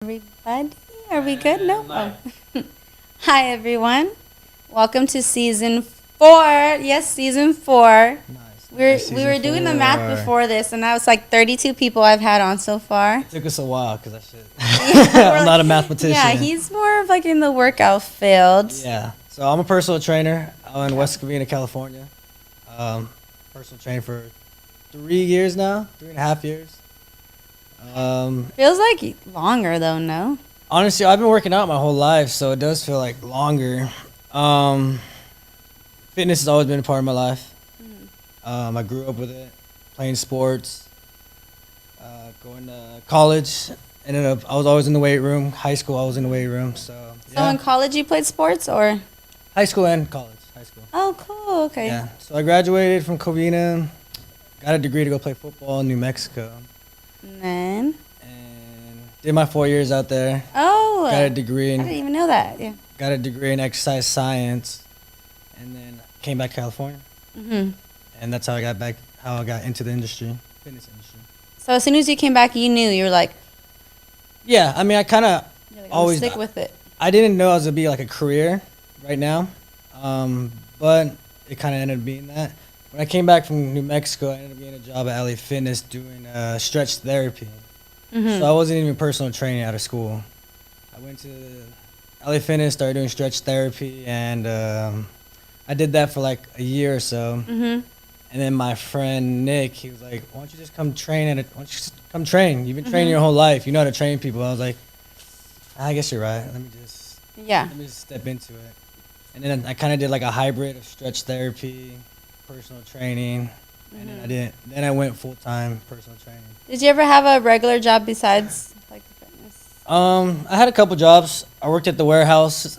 Everybody, are we good? No. Oh. Hi, everyone. Welcome to season 4. Yes, season 4. We were doing the math before this, and that was like 32 people I've had on so far. It took us a while because I should. Yeah, I'm not a mathematician. Yeah, he's more of like in the workout field. Yeah. So I'm a personal trainer out in West Covina, California. Personal trainer for 3 years now, 3.5 years. Feels like longer though, no? Honestly, I've been working out my whole life, so it does feel like longer. Fitness has always been a part of my life. I grew up with it, playing sports, going to college. I was always in the weight room. High school, I was in the weight room. So in college you played sports or? High school and college. High school. Oh, cool. Okay. Yeah. So I graduated from Covina, got a degree to go play football in New Mexico. And did my 4 years out there. Oh. Got a degree I didn't even know that. Yeah. Got a degree in exercise science, and then came back to California. And that's how I got into the industry, fitness industry. So as soon as you came back, you knew you were like. Yeah, I mean, I kind of always stick with it. I didn't know it was gonna be like a career right now, but it kind of ended up being that. When I came back from New Mexico, I ended up getting a job at LA Fitness doing stretch therapy. So I wasn't even personal training out of school. I went to LA Fitness, started doing stretch therapy, and I did that for like a year or so. And then my friend Nick, he was like, "Why don't you just come train? Why don't you just come train? You've been training your whole life. You know how to train people." I was like, "I guess you're right. Let me just step into it." And then I kind of did like a hybrid of stretch therapy, personal training, and then I went full time personal training. Did you ever have a regular job besides like the fitness? I had a couple jobs. I worked at the warehouses.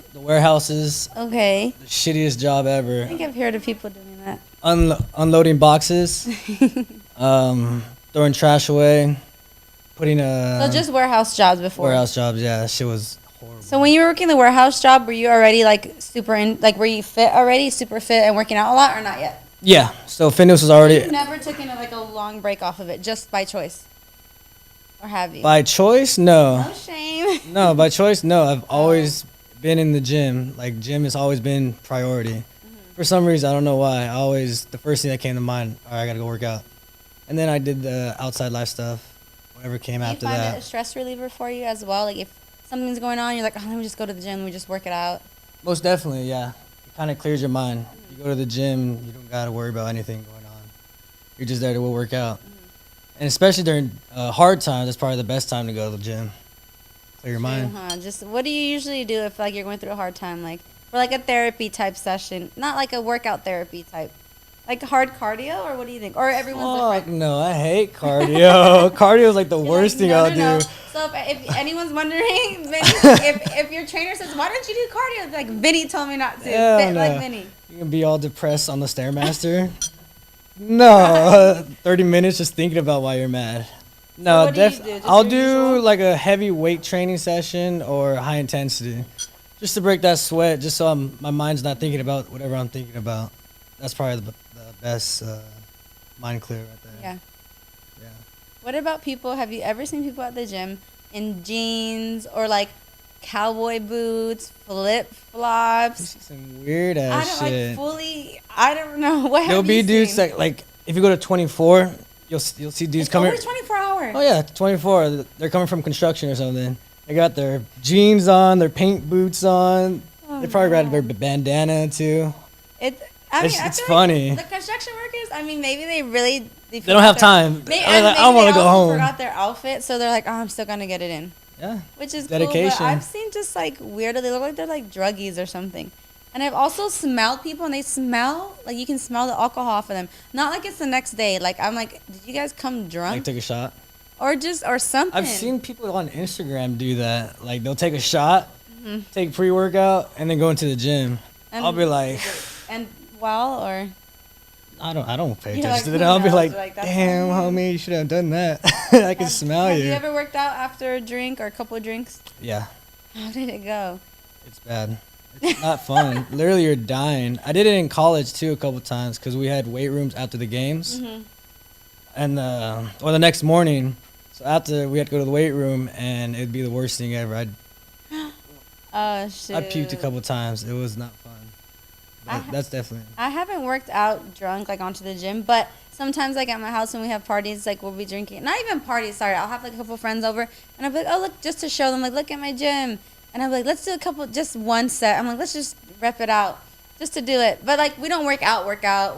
Okay. The shittiest job ever. I think I've heard of people doing that. Unloading boxes, throwing trash away, putting So just warehouse jobs before. warehouse jobs. Yeah, that shit was horrible. So when you were working the warehouse job, were you already like were you fit already, super fit and working out a lot, or not yet? Yeah, so fitness was already You never took like a long break off of it, just by choice, or have you? by choice. No, No shame. no, by choice. No, I've always been in the gym. Like gym has always been priority. For some reason, I don't know why. The first thing that came to mind, all right, I gotta go work out. And then I did the outside life stuff, whatever came after Do you find that. it a stress reliever for you as well? Like if something's going on, you're like, oh, let me just go to the gym, let me just work it out. Most definitely, yeah. It kind of clears your mind. You go to the gym, you don't gotta worry about anything going on. You're just there to work out. And especially during hard times, that's probably the best time to go to the gym. Clear your mind. Just what do you usually do if like you're going through a hard time, like for like a therapy type session, not like a workout therapy type, like hard cardio, or what do you think? Or everyone's Fuck different. no, I hate cardio. Cardio is like the worst thing I'll do. So if anyone's wondering, Vinny, if your trainer says, why don't you do cardio? It's like, Vinny told me not to. Fit like Vinny. You can be all depressed on the Stairmaster. No, 30 minutes just thinking about why you're mad. No, what do you do? Just I'll your do usual? like a heavy weight training session or high intensity, just to break that sweat, just so my mind's not thinking about whatever I'm thinking about. That's probably the best mind clear right there. Yeah. Yeah. What about people? Have you ever seen people at the gym in jeans or like cowboy boots, flip flops? Some weird ass shit. I don't know what. There'll have be you dudes seen? like if you go to 24, you'll see dudes It's coming. over 24 hours. Oh yeah, 24. They're coming from construction or something. They got their jeans on, their paint boots on. They probably got their bandana too. It's funny. The construction workers, I mean, maybe they don't have time. I want to go home. Forgot their outfit, so they're like, oh, I'm still gonna get it in. Yeah. Which is dedication. Cool, but I've seen just like weirdo. They look like they're like druggies or something. And I've also smelled people, and they smell like you can smell the alcohol off of them. Not like it's the next day. Like I'm like, did you guys come drunk? Like take a shot. Or something. I've seen people on Instagram do that. Like they'll take a shot, take pre-workout, and then go into the gym. And I'll be like, or I don't pay You're attention to like, that. I'll be who like, knows? Like, that's damn, fine. homie, you should have done that. I can smell have you. you ever worked out after a drink or a couple of drinks? Yeah. How did it go? It's bad. It's not fun. Literally, you're dying. I did it in college too a couple times because we had weight rooms after the games, and or the next morning, So after we had to go to the weight room, and it'd be the worst thing ever. Oh shit. I puked a couple times. It was not fun. That's definitely. I haven't worked out drunk like onto the gym, but sometimes like at my house when we have parties, like we'll be drinking. Not even parties, sorry. I'll have like a couple friends over, and I'll be like, oh look, just to show them, like look at my gym, and I'll be like, let's do a couple, just one set. I'm like, let's just rep it out, just to do it. But like we don't work out. We're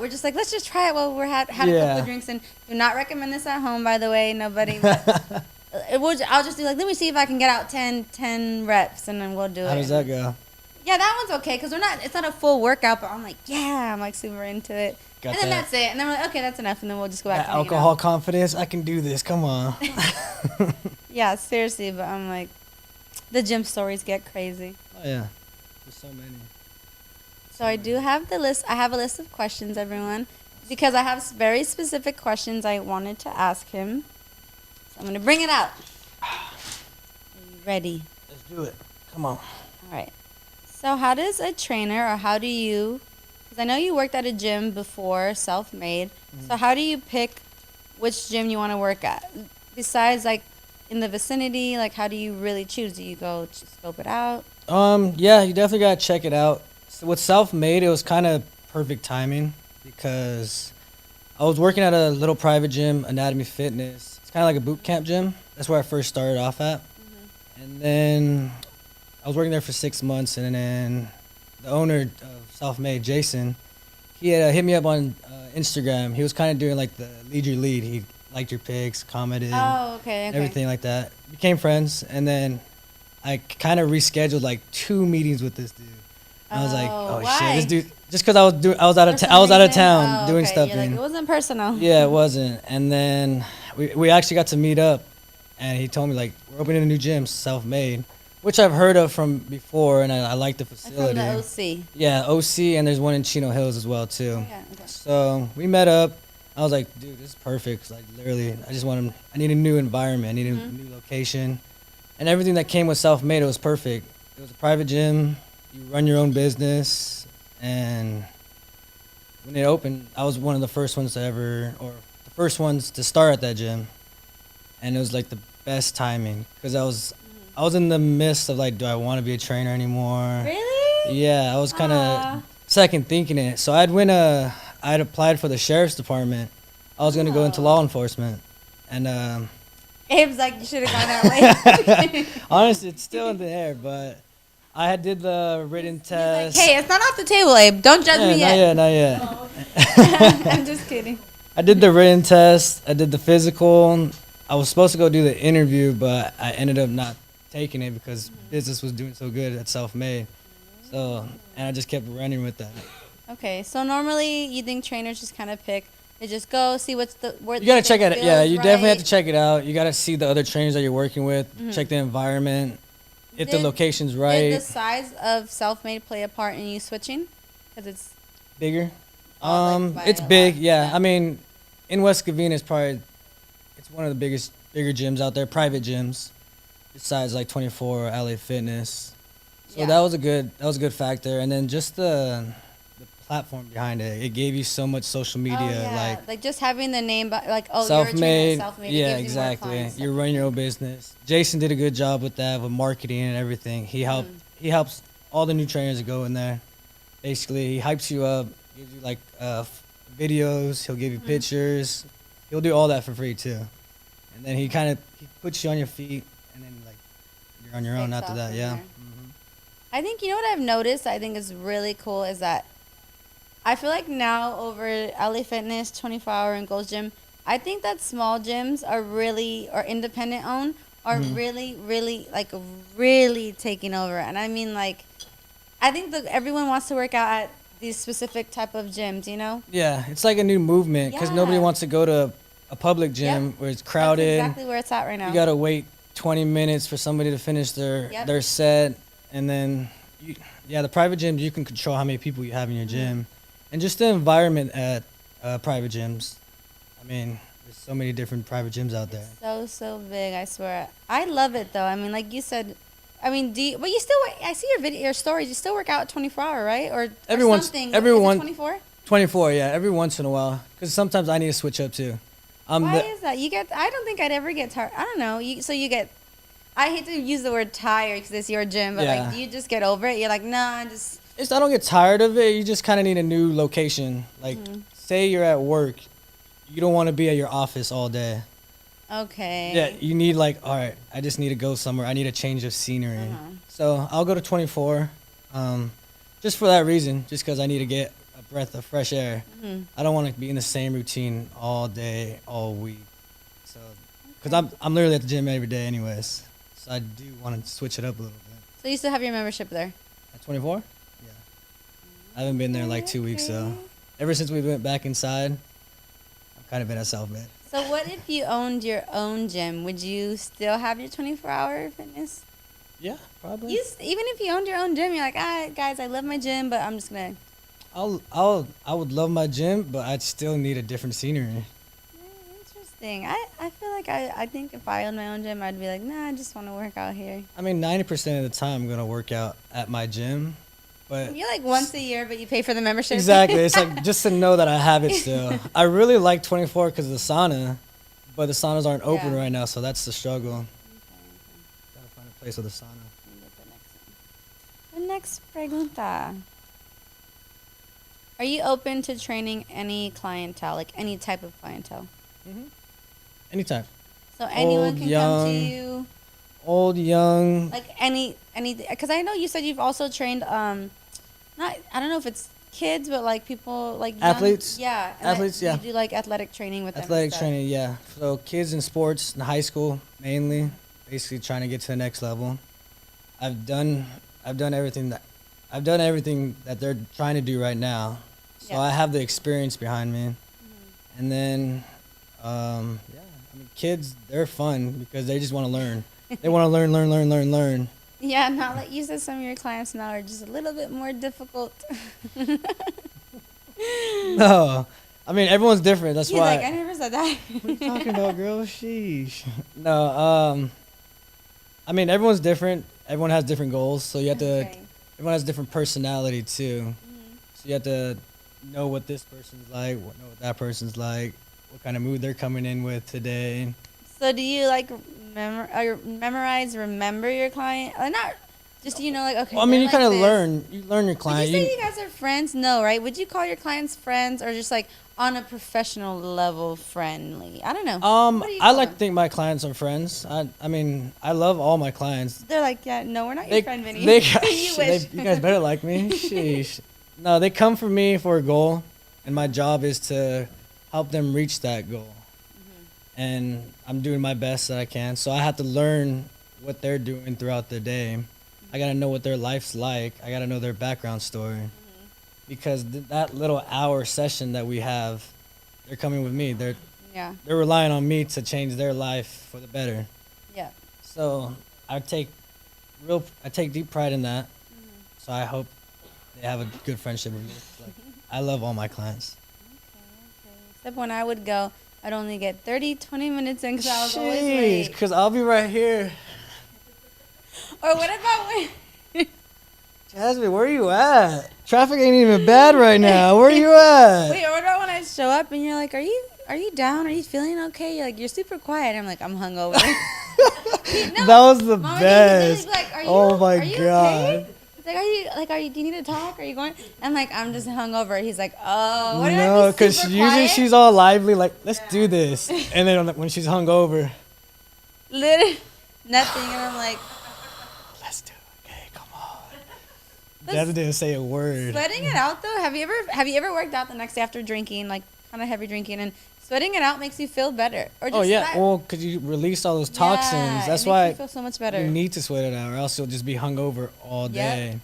just like, let's just try it while we're had a couple of drinks. And do not recommend this at home, by the way. Nobody. I'll just do like, let me see if I can get out 10 reps, and then we'll do it. How does that go? Yeah, that one's okay because it's not a full workout, but I'm like, yeah, I'm like super into it. And then that's it. And then we're like, okay, that's enough. And then we'll just go back to alcohol confidence. I can do this. Come on. Yeah, seriously. But I'm like, the gym stories get crazy. Oh, yeah. There's so many. So I do have the list. I have a list of questions, everyone, because I have very specific questions I wanted to ask him. So I'm going to bring it out. Are you ready? Let's do it. Come on. All right. So how does a trainer, or how do you, because I know you worked at a gym before, self-made, so how do you pick which gym you want to work at? Besides, like, in the vicinity, like, how do you really choose? Do you go to scope it out? Yeah, you definitely got to check it out. So with self-made, it was kind of perfect timing because I was working at a little private gym, Anatomy Fitness. It's kind of like a boot camp gym. That's where I first started off at. And then I was working there for 6 months, and then the owner of Self-Made, Jason, he had hit me up on Instagram. He was kind of doing like the lead your lead. He liked your pics, commented, everything like that. Became friends, and then I kind of rescheduled like 2 meetings with this dude. And I was like, oh shit, this dude. Just because I was out of town doing stuff. Like, it wasn't personal. Yeah, it wasn't. And then we actually got to meet up, and he told me like we're opening a new gym, Self-Made, which I've heard of from before, and I like the facility. From the OC. Yeah, OC, and there's one in Chino Hills as well too. Okay. So we met up. I was like, dude, this is perfect. 'Cause, like literally, I need a new environment. I need a new location, and everything that came with Self-Made, it was perfect. It was a private gym. You run your own business, and when it opened, I was one of the first ones to start at that gym, and it was like the best timing because I was in the midst of like, do I want to be a trainer anymore? Really? Yeah, I was kind of second thinking it. So I'd applied for the sheriff's department. I was gonna go into law enforcement, and Abe's like, you should have gone that way. honestly, it's still in the air, but I did the written test. Like, hey, it's not off the table, Abe. Don't judge me yet. Not yet. Oh, I'm just kidding. I did the written test. I did the physical. I was supposed to go do the interview, but I ended up not taking it because business was doing so good at Self-Made. So, and I just kept running with that. Okay, so normally you think trainers just kind of pick, they just go see where You gotta check it. Yeah, you definitely have to right. check it out. You gotta see the other trainers that you're working with. Check the environment. If the location's right. Did the size of Self-Made play a part in you switching? Because it's bigger. By It's a big. lot, Yeah. I mean, in West Covina, it's one of the bigger gyms out there, private gyms, besides like 24 or LA Fitness. So that was a good factor. And then just the platform behind it. It gave you so much social media, like just having the name, like Self-Made. you're a trainer at Self-Made. Yeah, it gives exactly. You more clients. You're running your own business. Jason did a good job with that, with marketing and everything. He helps all the new trainers that go in there. Basically, he hypes you up, gives you like videos. He'll give you pictures. He'll do all that for free too. And then he puts you on your feet, and then like you're on your own Takes after off that. from Yeah. there. I think, you know what I've noticed I think is really cool is that I feel like now over LA Fitness, 24 Hour, and Gold's Gym, I think that small gyms or independent owned, are really, really, like, really taking over. And I mean, like, I think that everyone wants to work out at these specific type of gyms, you know? Yeah, it's like a new movement because nobody wants to go to a public gym where it's crowded. That's exactly where it's at right now. You gotta wait 20 minutes for somebody to finish their set, and then the private gyms, you can control how many people you have in your gym, and just the environment at private gyms. I mean, there's so many different private gyms out there. So big, I swear. I love it though. I mean, like you said, I mean, but you still, I see your stories. You still work out 24 Hour, right? Or Everyone. something. Is it 24? 24, yeah, every once in a while, because sometimes I need to switch up too. Why is that? You get? I don't think I'd ever get tired. I don't know. So you get. I hate to use the word tired because it's your gym, but Yeah. like, do you just get over it? You're like, nah, I just. I don't get tired of it. You just kind of need a new location. Like, say you're at work, you don't want to be at your office all day. Okay. Yeah, you need like, all right, I just need to go somewhere. I need a change of scenery. So I'll go to 24, just for that reason, just because I need to get a breath of fresh air. I don't want to be in the same routine all day, all week. So, because I'm literally at the gym every day anyways. So I do want to switch it up a little bit. So you still have your membership there? At 24? Yeah. I haven't been there like 2 weeks, so ever since we went back inside, I've kind of been at South Bend. So what if you owned your own gym? Would you still have your 24-hour fitness? Yeah, probably. Even if you owned your own gym, you're like, guys, I love my gym, but I'm just gonna. I would love my gym, but I'd still need a different scenery. Interesting. I feel like I think if I owned my own gym, I'd be like, nah, I just want to work out here. I mean, 90% of the time I'm gonna work out at my gym, but You're like once a year, but you pay for the membership. exactly. It's like just to know that I have it still. I really like 24 because of the sauna, but the saunas aren't open right now, so that's the struggle. Gotta find a place with a sauna. The next pregunta. Are you open to training any clientele, like any type of clientele? Anytime. So anyone Old, can come young. to you, Old, young. like any, because I know you said you've also trained, not, I don't know if it's kids, but like people, like young, Athletes? yeah. And Athletes, you yeah. do like athletic training with them. and Athletic stuff. training, yeah. So kids in sports in high school mainly, basically trying to get to the next level. I've done everything that they're trying to do right now. So Yeah. I have the experience behind me. And then I mean kids, they're fun because they just want to learn. They want to learn. Yeah, not like you said. Some of your clients now are just a little bit more difficult. No. I mean everyone's different. That's He's why. like, I never said that. What are you talking about, girl? Sheesh. No, I mean, everyone's different. Everyone has different goals, so you have to. Okay. Everyone has different personality too, so you have to know what this person's like, know what that person's like, what kind of mood they're coming in with today. So do you like remember your client? Or not just, like, okay. Well, I mean, you they're kind of like this. learn. You learn your Would client. you say you guys are friends? No, right? Would you call your clients friends or just like on a professional level friendly? I don't know. What do you I call like to them? think my clients are friends. I mean, I love all my clients. They're like, yeah, no, we're not your friend, Vinny. They, You wish. you guys better like me. Sheesh. No, they come for me for a goal, and my job is to help them reach that goal. And I'm doing my best that I can. So I have to learn what they're doing throughout the day. I got to know what their life's like. I got to know their background story. Because that little hour session that we have, they're coming with me. They're relying on me to change their life for the better. Yeah. So I take deep pride in that. So I hope they have a good friendship with me. Like, I love all my clients. Okay. Except when I would go, I'd only get 30, 20 minutes in because I was always late. Because I'll be right here. Or what about when... Jasmine, where you at? Traffic ain't even bad right now. Where you at? Wait, or what about when I show up and you're like, are you down? Are you feeling okay? You're like, you're super quiet. I'm like, I'm hungover. No, that was the Mama, best. Like, oh my are you god. Okay? It's like, do you need to talk? Are you going? I'm like, I'm just hungover. He's like, oh, what No, because super usually quiet? she's all lively, like, let's do this. And then when she's hungover, Literally nothing. And I'm like, let's do it. Okay, come on. Jasmine didn't say a word. sweating it out though. Have you ever worked out the next day after drinking, like kind of heavy drinking, and sweating it out makes you feel better? Or just Oh yeah, that- well, because you release all those toxins. Yeah, That's it makes why you feel so much better. you need to sweat it out, or else you'll just be hungover all day.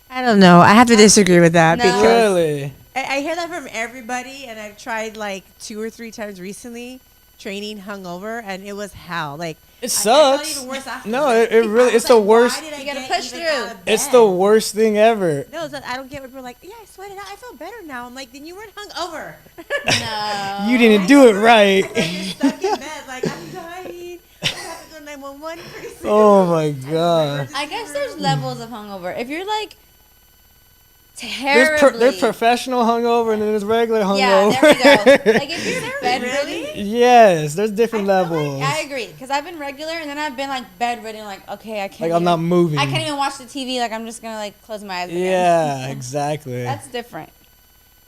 I don't know. I have to disagree with that No. because Really? I hear that from everybody, and I've tried like 2 or 3 times recently training hungover, and it was hell. Like It I sucks. felt even worse after. No, it really, it's the worst. You gotta push through. It's the worst thing ever. No, so I don't get what people are like. Yeah, I sweated out. I feel better now. I'm like, then you weren't hungover. No. You didn't do it right. Like, you're stuck in bed. Like I'm dying. I have to go 911 pretty soon. Oh my god. I guess there's levels of hungover. If you're like terribly. There's professional hungover and then there's regular Yeah, hungover. there we go. Like if you're bedridden, Really? Yes, there's different I feel like levels. I agree because I've been regular and then I've been like bedridden. Like okay, I can't. Like I'm not moving. I can't even watch the TV. Like I'm just gonna like close my eyes. Again. Yeah, exactly. That's different.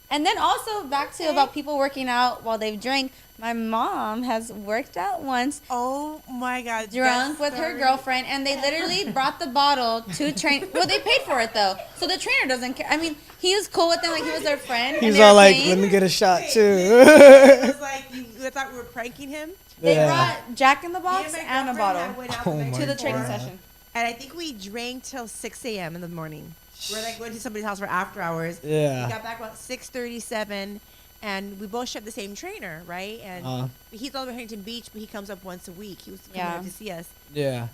And then also back to about people working out while they've drank. My mom has worked out once, Oh my God. drunk that with her story. girlfriend, and they literally brought the bottle to train. Well, they paid for it though, so the trainer doesn't care. I mean, he was cool with them, like he was their friend. and He's they were all like, paying. let me get a shot Wait, too. It was like you thought we were pranking him. They Yeah. brought Jack in the Me Box my and a girlfriend bottle had went out Oh the night my to the training before, session. And I think we drank till 6 a.m. in the morning. We're like going to somebody's house for after hours. Yeah. We got back about 6:37, and we both share the same trainer, right? And he's all over Huntington Beach, but he comes up once a week. He was coming Yeah. up to see us Yeah.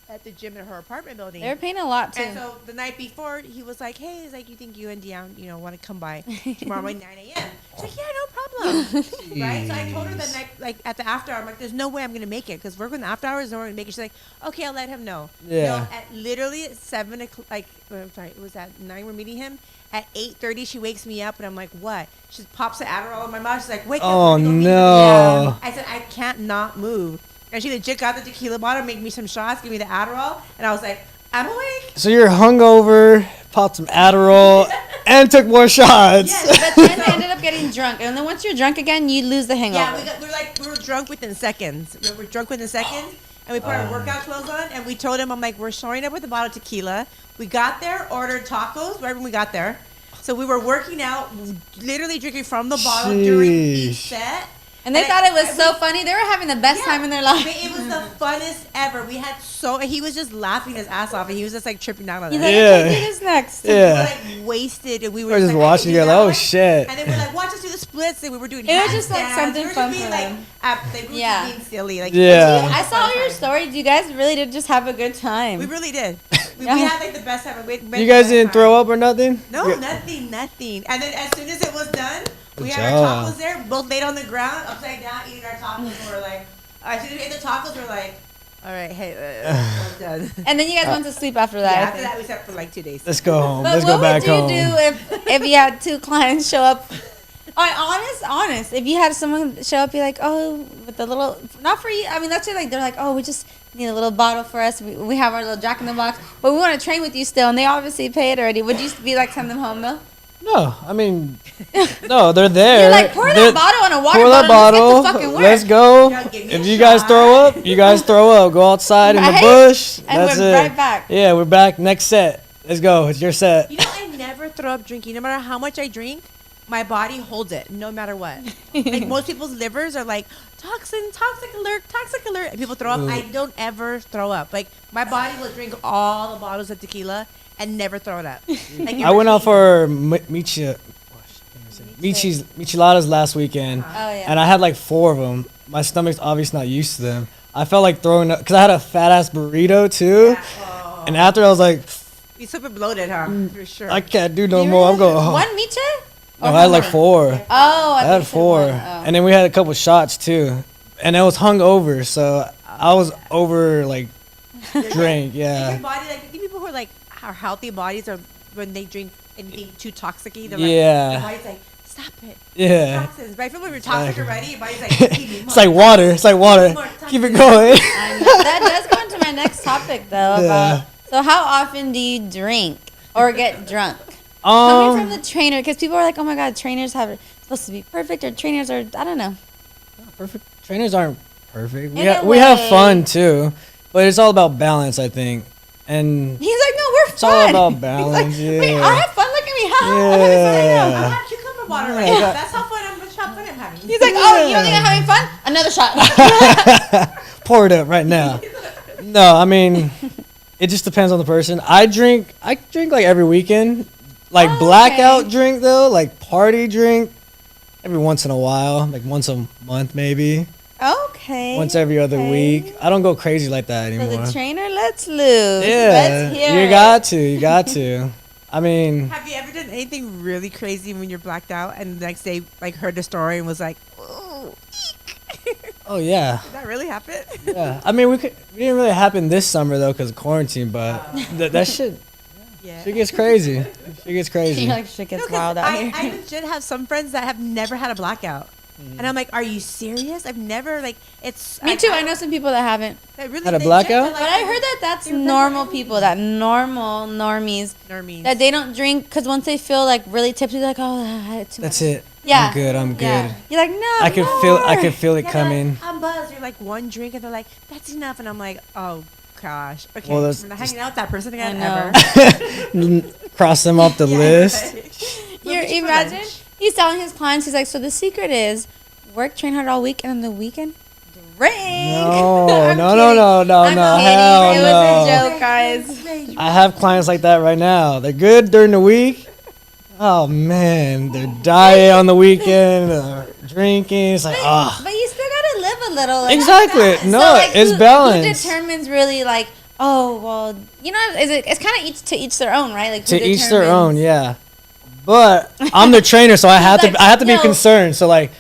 at the gym at her apartment building. They were paying a lot too. And so the night before, he was like, "Hey, he's like, you think you and Dion, want to come by tomorrow morning 9 a.m.?" She's like, "Yeah, no problem." Right? So I told her that night, like at the after hour, I'm like, "There's no way I'm gonna make it because we're going to after hours, and we're gonna make it." She's like, "Okay, I'll let him know." Yeah. No, at literally at 7 o'clock, I'm sorry, it was at 9 we're meeting him. At 8:30, she wakes me up, and I'm like, "What?" She pops an Adderall in my mouth. She's like, "Wake up!" Oh we're gonna go meet no. him." I said, "I can't not move." And she legit got the tequila bottle, made me some shots, give me the Adderall, and I was like, "I'm awake." So you're hungover, popped some Adderall, and took more shots. Yes. But then they ended up getting drunk, and then once you're drunk again, you lose the hangover. Yeah, we were drunk within seconds. We were drunk within seconds, and we put our workout clothes on, and we told him, I'm like, we're showing up with a bottle of tequila. We got there, ordered tacos right when we got there. So we were working out, literally drinking from the bottle during each Sheesh. set. And they thought it was so funny. They were having the best time in their life. But it was the funnest ever. We had he was just laughing his ass off, and he was just like tripping out on He's it. like, Yeah. okay, do this next. We were Yeah. like wasted, and we were We're just like, watching. "I You're can do like, that oh one." shit. And then we're like, watch us do the splits, and we were doing. It was just, like, handstands. something we were fun just being for like, them. we were Yeah. just being silly. Like, Yeah. I saw your stories. You guys really did just have a good time. We really did. We Yeah. had like the best time. You guys didn't throw up or nothing? No, Yeah. nothing. And then as soon as it was done, we Good had job. our tacos there, both laid on the ground, upside down, eating our tacos. And we're like, as soon as we ate the tacos, we're like, all right, hey, I'm done. And then you guys went to sleep after that. Yeah, I after think. that, we slept for like 2 days. Let's go home. But Let's what go back would you home. do if you had two clients show up? Honest. If you had someone show up, be like, oh, with the little, not for you. I mean, that's just like they're like, oh, we just need a little bottle for us. We have our little Jack in the Box, but we want to train with you still, and they obviously paid already. Would you be like send them home though? No, I mean, no, they're there. You're like pour They're- that bottle on a water Pour that bottle. bottle. And let's get to fucking work. Let's go. Yeah, give me If a you guys shot. throw up, you guys throw up. Go outside in the Right? bush. And That's we're it. right back. Yeah, we're back. Next set. Let's go. It's your set. You know, I never throw up drinking. No matter how much I drink, my body holds it, no matter what. Like most people's livers are like, toxic alert. And people throw up. Ooh. I don't ever throw up. Like my body will drink all the bottles of tequila and never throw it up. Like, I went out for micheladas last weekend, Oh yeah. and I had like 4 of them. My stomach's obviously not used to them. I felt like throwing up because I had a fat ass burrito too, Oh. and after I was like, You're super bloated, huh? For sure. I can't do no You more. I'm really- going home. One miche? No, I had like 4. Oh, I thought had you said 4, one. Oh. and then we had a couple shots too, and it was hungover, so I was over like drink. Like, your Yeah, body, like the people who are like our healthy bodies are when they drink anything too toxic-y, they're like, Yeah. their body's like, stop it. yeah. Toxins. But I feel when you're toxic Exactly. already, your body's like, "Give me It's more." like water. It's like water. More Keep it toxins. going. I know. That does go into my next topic though. Yeah. About so how often do you drink or get drunk? Coming from the trainer, because people are like, oh my god, trainers have supposed to be perfect, or trainers are I don't know. Perfect. Trainers aren't perfect. In a We have way. fun too, but it's all about balance, I think. And He's like, no, we're It's all fun. about He's balance, like, wait, yeah. I have fun. Look at me. How I'm having fun right now. I have cucumber water right Yeah. now. That's how fun I'm having. He's like, oh, you don't think I'm having fun? Another shot. pour it up right now. No, I mean, it just depends on the person. I drink like every weekend. Like Oh, blackout okay. drink though, like party drink every once in a while, like once a month maybe. Okay. Once every other okay. week. I don't go crazy like that So anymore. the trainer lets loose. Yeah, Let's hear you it. got to. I mean, Have you ever done anything really crazy when you're blacked out and the next day like heard the story and was like, ooh, eek. oh yeah, Did that really happen? yeah. I mean, we didn't really happen this summer though because of quarantine, but that shit. Yeah. She gets crazy. She gets crazy. You're like, shit gets No, 'cause wild out here. I legit have some friends that have never had a blackout. And I'm like, are you serious? I've never, like, it's. Me too. I know some people that haven't. That really Had a legit, blackout? they're like- But I heard that that's normal people, that normal normies, Normies. that they don't drink because once they feel like really tipsy, they're like, oh, I had too That's much. it. Yeah. I'm good. I'm good. Yeah. You're like, no. I can feel it Yeah, they're coming. Like, I'm buzzed. You're like one drink, and they're like, that's enough. And I'm like, oh gosh. Okay. Well, that's- I'm not hanging out with that person again I ever. Cross them off the Yeah. list. We'll You're, meet you for imagine lunch. he's telling his clients, he's like, so the secret is work, train hard all week, and on the weekend, drink. No, I'm no, kidding. no, no, I'm no, kidding. hell It no. was a joke, guys. I have clients like that right now. They're good during the week. Oh man, they're diet on the weekend, drinking. It's like, ah. But you still gotta live a little. Like, Exactly. No, it's who balance. determines really like, oh well, you know, it's kind of each to each their own, right? Like To who each their determines- own, yeah. But I'm the trainer, so I have like, to. I have to be yo. concerned. So like,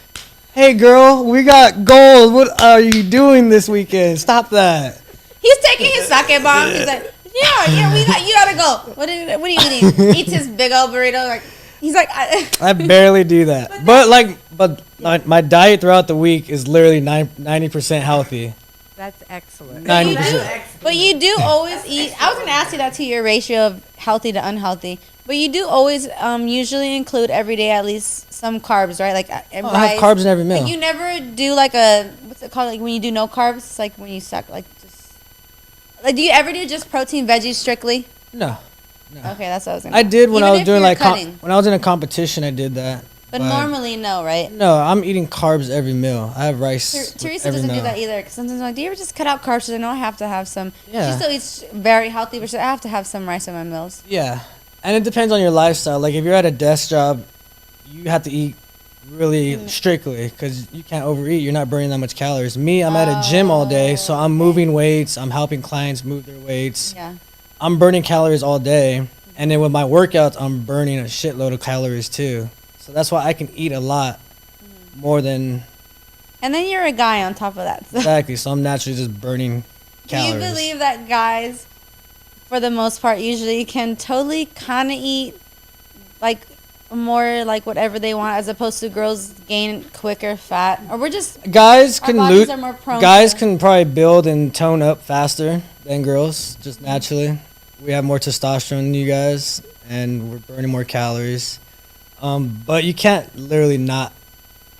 hey girl, we got gold. What are you doing this weekend? Stop that. He's taking his sake bomb. He's like, yeah, you gotta go. What are you eating? Eats his big old burrito. Like he's like, I barely do that. But my diet throughout the week is literally 90% healthy. That's excellent. 90%. But you do always eat. I was gonna ask you that to your ratio of healthy to unhealthy. But you do always usually include every day at least some carbs, right? Like I have carbs in every meal. But you never do like a what's it called? Like when you do no carbs, it's like when you suck like just like do you ever do just protein veggies strictly? No. Okay, that's what I was gonna. I did when Even I was if doing you're like cutting. when I was in a competition. I did that. But normally no, right? No, I'm eating carbs every meal. I have rice. with Teresa every doesn't meal. do that either. Because sometimes I'm like, do you ever just cut out carbs? Because I know I have to have some. Yeah. She still eats very healthy, but I have to have some rice in my meals. Yeah, and it depends on your lifestyle. Like if you're at a desk job, you have to eat really strictly because you can't overeat. You're not burning that much calories. Me, I'm at a gym all day, so I'm moving weights. I'm helping clients move their weights. Yeah. I'm burning calories all day, and then with my workouts, I'm burning a shitload of calories too. So that's why I can eat a lot more than And then you're a guy on top of that. So exactly. So I'm naturally just burning do calories. you believe that guys, for the most part, usually can totally kind of eat like more like whatever they want, as opposed to girls gain quicker fat, or we're just Guys our can bodies lose. are more prone. Guys to, can probably build and tone up faster than girls, just naturally. We have more testosterone than you guys, and we're burning more calories. But you can't literally not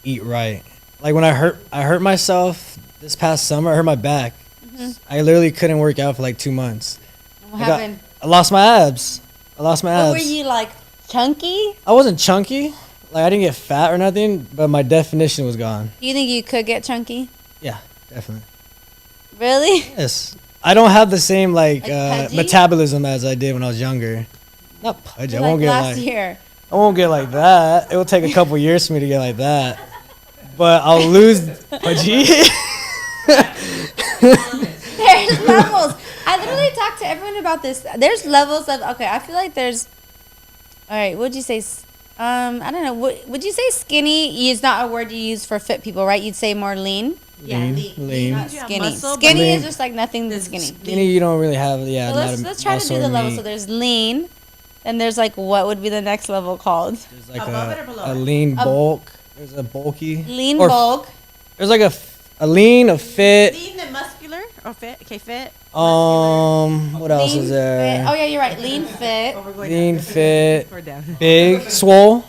eat right. Like when I hurt myself this past summer. I hurt my back. I literally couldn't work out for like 2 months. What happened? I lost my abs. What were you like, chunky? I wasn't chunky. Like I didn't get fat or nothing, but my definition was gone. Do you think you could get chunky? Yeah, definitely. Really? Yes. I don't have the same like pudgy? metabolism as I did when I was younger. Not pudgy. I won't get last like year. I won't get like that. It will take a couple years for me to get like that. But I'll lose pudgy. There's levels. I literally talked to everyone about this. There's levels of okay. I feel like there's. All right, what'd you say? I don't know. Would you say skinny is not a word you use for fit people, right? You'd say more lean. Lean. Not You have skinny. muscle, but Skinny lean. is just like nothing but skinny. Skinny, you don't really have. Yeah. So let's try to do the levels. So there's lean, and there's like what would be the next level called? There's like Above it or below a it? lean bulk. There's a bulky. Lean or bulk. There's like a lean, a fit. Lean and muscular or fit? Okay, fit. What else Lean is there? fit. Oh yeah, you're right. Lean fit. Oh, we're going Lean, down. fit, We're down. big, swole.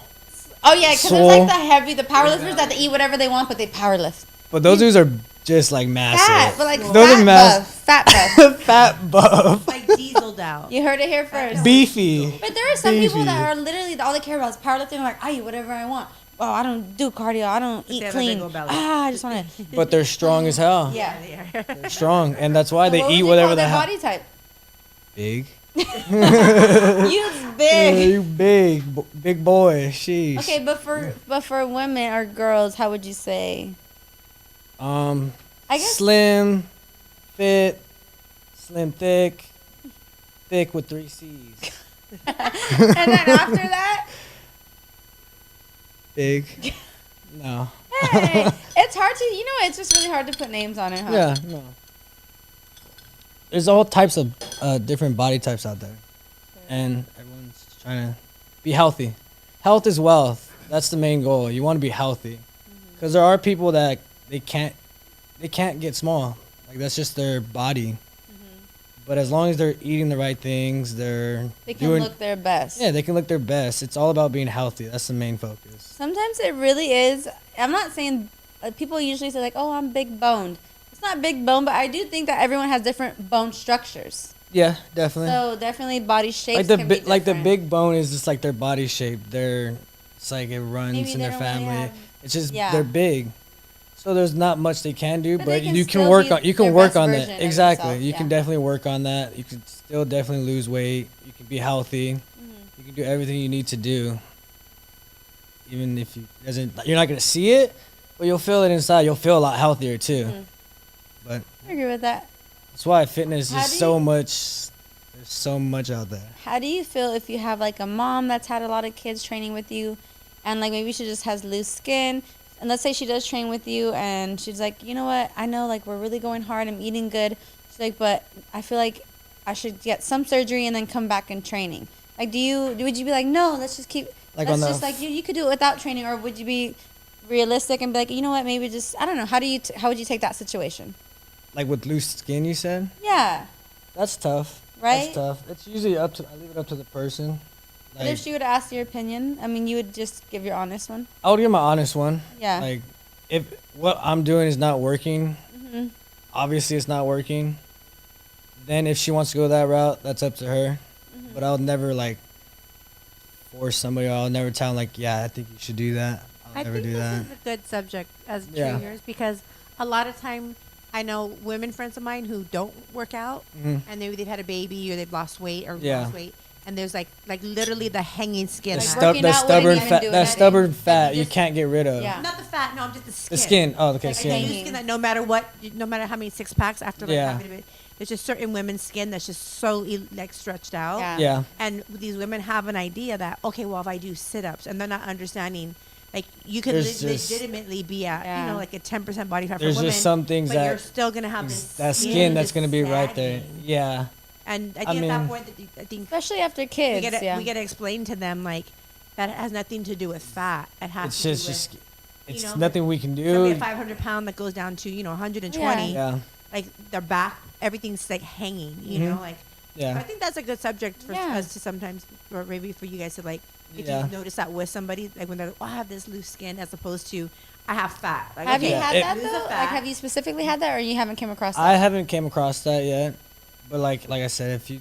Oh yeah, because there's Swole. like the heavy, the powerlifters that they eat whatever they want, but they powerlift. But those dudes are just like massive. Fat, but like Those are fat mass- buff. Fat buff. Fat buff. Like dieseled out. You heard it here first. Beefy. But there are some people Beefy. that are literally all they care about is powerlifting. Like I eat whatever I want. Oh, I don't do cardio. I don't eat have a big clean. old belly. I just want to. But they're strong as hell. Yeah. They're strong. And that's why they What would eat you whatever call they their have. body type? Big. You Yeah, big. you big boy. Sheesh. Okay, but for women or girls, how would you say? I guess Slim, fit, slim, thick with 3 C's. and then after that, Big. No. hey, it's hard to it's just really hard to put names on it, huh? Yeah, no. There's all types of different body types out there. and everyone's trying to be healthy. Health is wealth. That's the main goal. You want to be healthy, because there are people that they can't get small. Like that's just their body. But as long as they're eating the right things, They can doing, look their best. yeah, they can look their best. It's all about being healthy. That's the main focus. Sometimes it really is. I'm not saying people usually say like, "Oh, I'm big boned." It's not big bone, but I do think that everyone has different bone structures. Yeah, definitely. So definitely body shapes Like the can be like the different. big bone is just like their body shape. It's like it runs Maybe in they their don't really family. have- It's just yeah. they're big. So there's not much they can do, But but they can you can still work be on their best version that. of Exactly. themselves, You can yeah. definitely work on that. You can still definitely lose weight. You can be healthy. Mm-hmm. You can do everything you need to do. Even if you're not gonna see it, but you'll feel it inside. You'll feel a lot healthier too. Mm-hmm. But I agree with that. that's why fitness How is do so you- much. There's so much out there. How do you feel if you have like a mom that's had a lot of kids training with you, and like maybe she just has loose skin, and let's say she does train with you, and she's like, you know what, I know like we're really going hard, I'm eating good. She's like, but I feel like I should get some surgery and then come back in training. Like, would you be like, no, let's just keep, Like let's on the just like you could do it without training, or would you be realistic and be like, you know what, maybe just I don't know. How would you take that situation? Like with loose skin, you said. Yeah, That's tough. right. That's tough. It's usually I leave it up to the person. But if she would ask your opinion, I mean, you would just give your honest one. I would give my honest one. Yeah. Like, if what I'm doing is not working, Mm-hmm. obviously it's not working. Then if she wants to go that route, that's up to her. Mm-hmm. But I'll never like force somebody. Or I'll never tell them like, yeah, I think you should do that. I'll I never think do this that. is a good subject as Yeah. trainers because a lot of time I know women friends of mine who don't work out Mhm. and maybe they've had a baby or they've lost weight or Yeah. lost weight and there's like literally the hanging skin. The, Like on- working the out wouldn't stubborn even fat. do That anything. stubborn fat you just- can't get rid of. Yeah. Not the fat, no, I'm just the skin. The skin. Oh, okay, Like skin. the Hanging. skin that no matter what, no matter how many six packs after like Yeah. having a bit, there's just certain women's skin that's just so like stretched out. Yeah. Yeah. And these women have an idea that okay, well if I do sit-ups, and they're not understanding, like you could There's just- legitimately be at Yeah. like a 10% body fat There's for women, just some things but that you're still gonna have that this skin that's just gonna be right there. sagging. Yeah. And I I think at that mean- point, I think Especially after we kids. get Yeah. we get to explain to them like that has nothing to do with fat. It has It's to just do with it's know, nothing we can somebody do. at 500 pound that goes down to 120. Yeah. Like their back, everything's like hanging. You know, like. So I Yeah. think that's a good subject for Yeah. us to sometimes, or maybe for you guys to like, if Yeah. you notice that with somebody, like when they're, oh, I have this loose skin, as opposed to, I have fat. Like, Have you Yeah. had It- that lose the though? Like, fat. have you specifically had that, or you haven't came across that? I haven't came across that yet, but like I said, if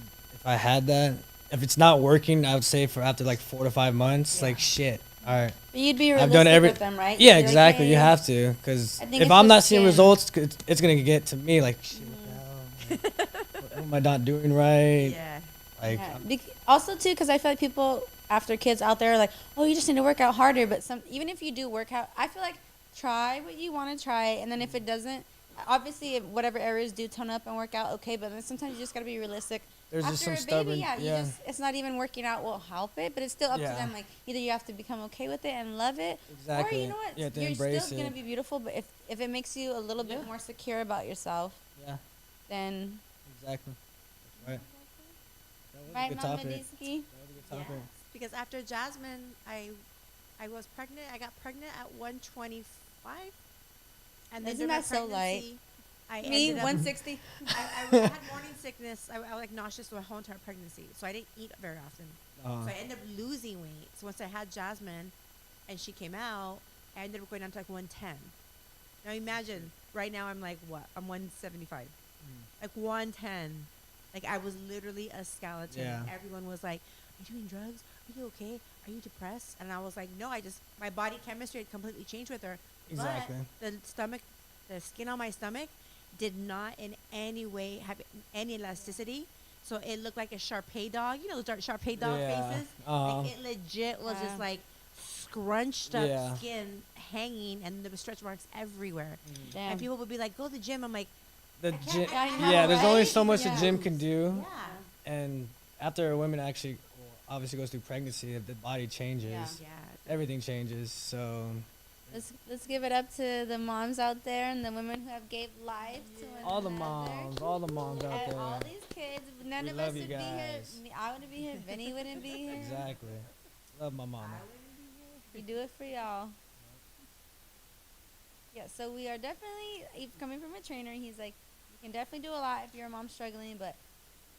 I had that, if it's not working, I would say for after like 4 to 5 months, like shit. All right, But you'd be I've realistic done every. with them, right? Yeah, You'd be like, exactly. You "Hey." have to, because I think if it's I'm the not seeing skin. results, it's gonna get to me. Like, shit, what the hell? Like, what am I not doing right? Yeah. Like, Yeah. Also, too, because I feel like people after kids out there are like, oh, you just need to work out harder. But even if you do work out, I feel like try what you want to try, and then if it doesn't, obviously, if whatever areas do tone up and work out, okay. But then sometimes you just gotta be realistic. there's After just some a baby, stubborn. yeah, Yeah, it's not even working out will help it, but it's still up to Yeah. them. Like either you have to become okay with it and love it, or Exactly. you know what, You have to you're embrace still gonna it. be beautiful. But if it makes you a little bit Yeah. more secure about yourself, yeah, then exactly. That's right. That was a right, good Mama topic. Dizky? That was a good topic. Yes, because after Jasmine, I was pregnant. I got pregnant at 125, and then Isn't during my that so light? pregnancy, I Me, ended up- 160. I had morning sickness. I was like nauseous the whole entire pregnancy, so I didn't eat very often. So I ended up losing weight. So once I had Jasmine, and she came out, I ended up going down to like 110. Now imagine, right now I'm like what? I'm 175. Like 110. Like I was literally a skeleton. Yeah. Everyone was like, "Are you doing drugs? Are you okay? Are you depressed?" And I was like, "No, my body chemistry had completely changed with her." Exactly. But the skin on my stomach did not in any way have any elasticity. So it looked like a Shar-Pei dog. You know those Shar-Pei dog Yeah. faces? Uh-huh. Like it legit was Yeah. just like scrunched up Yeah. skin hanging, and there were stretch marks everywhere. Damn. And people would be like, "Go to the gym." I'm like, The can't- gym. I know, Yeah, there's only right? so much Yeah. the gym can do, "Yeah, and after a woman actually, obviously goes through pregnancy, the body changes. Yeah. yeah." Everything changes. So Let's give it up to the moms out there and the women who have gave life to All the another. all the moms out And there. all these kids. None We of love us you would be here. guys. I wouldn't be here. Vinny wouldn't be here. Exactly. Love my mama. We do it for y'all. Yeah, so we are definitely coming from a trainer. He's like, you can definitely do a lot if your mom's struggling, but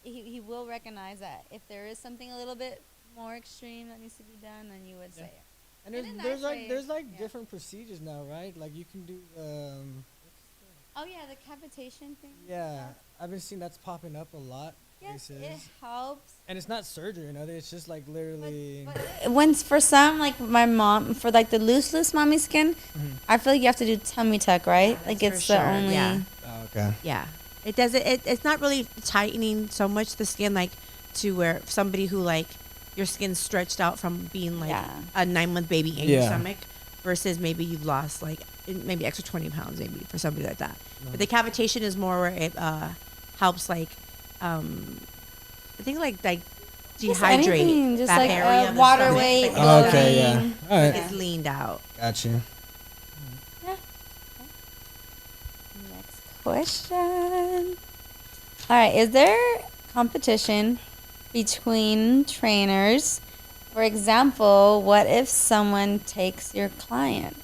he will recognize that if there is something a little bit more extreme that needs to be done, then you would say it. And In a nice way, there's like yeah. different procedures now, right? Like you can do Oh yeah, the capitation thing. yeah. I've been seeing that's popping up a lot Yes, places. it helps. And it's not surgery, you know. It's just like literally. When for some, like my mom, for like the loose mommy skin, I feel like you have to do tummy tuck, right? Like That's it's for the sure, only. yeah. Oh, okay. Yeah, it doesn't. It's not really tightening so much the skin, like to where somebody who like your skin's stretched out from being like Yeah. a 9-month baby in your Yeah. stomach, versus maybe you've lost like maybe extra 20 pounds maybe for somebody like that. But the cavitation is more where it helps like I think like Just dehydrate anything, just that like area of the water stomach, weight. like, Oh, okay, yeah. bloating. All right. it's leaned out. Got you. Next question. All right, is there competition between trainers? For example, what if someone takes your client?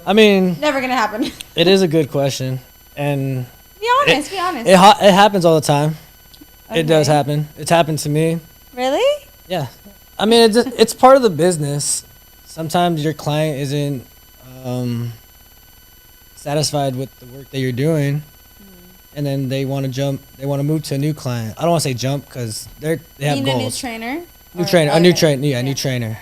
I mean, Never gonna happen. it is a good question, and Be honest. Be honest. it happens all the time. It does Okay. happen. It's happened to me. Really? Yeah, I mean it's part of the business. Sometimes your client isn't satisfied with the work that you're doing, and then they want to jump. They want to move to a new client. I don't want to say jump because they have Need a new goals. trainer? New Or- trainer, a new okay. trainer, yeah, new trainer.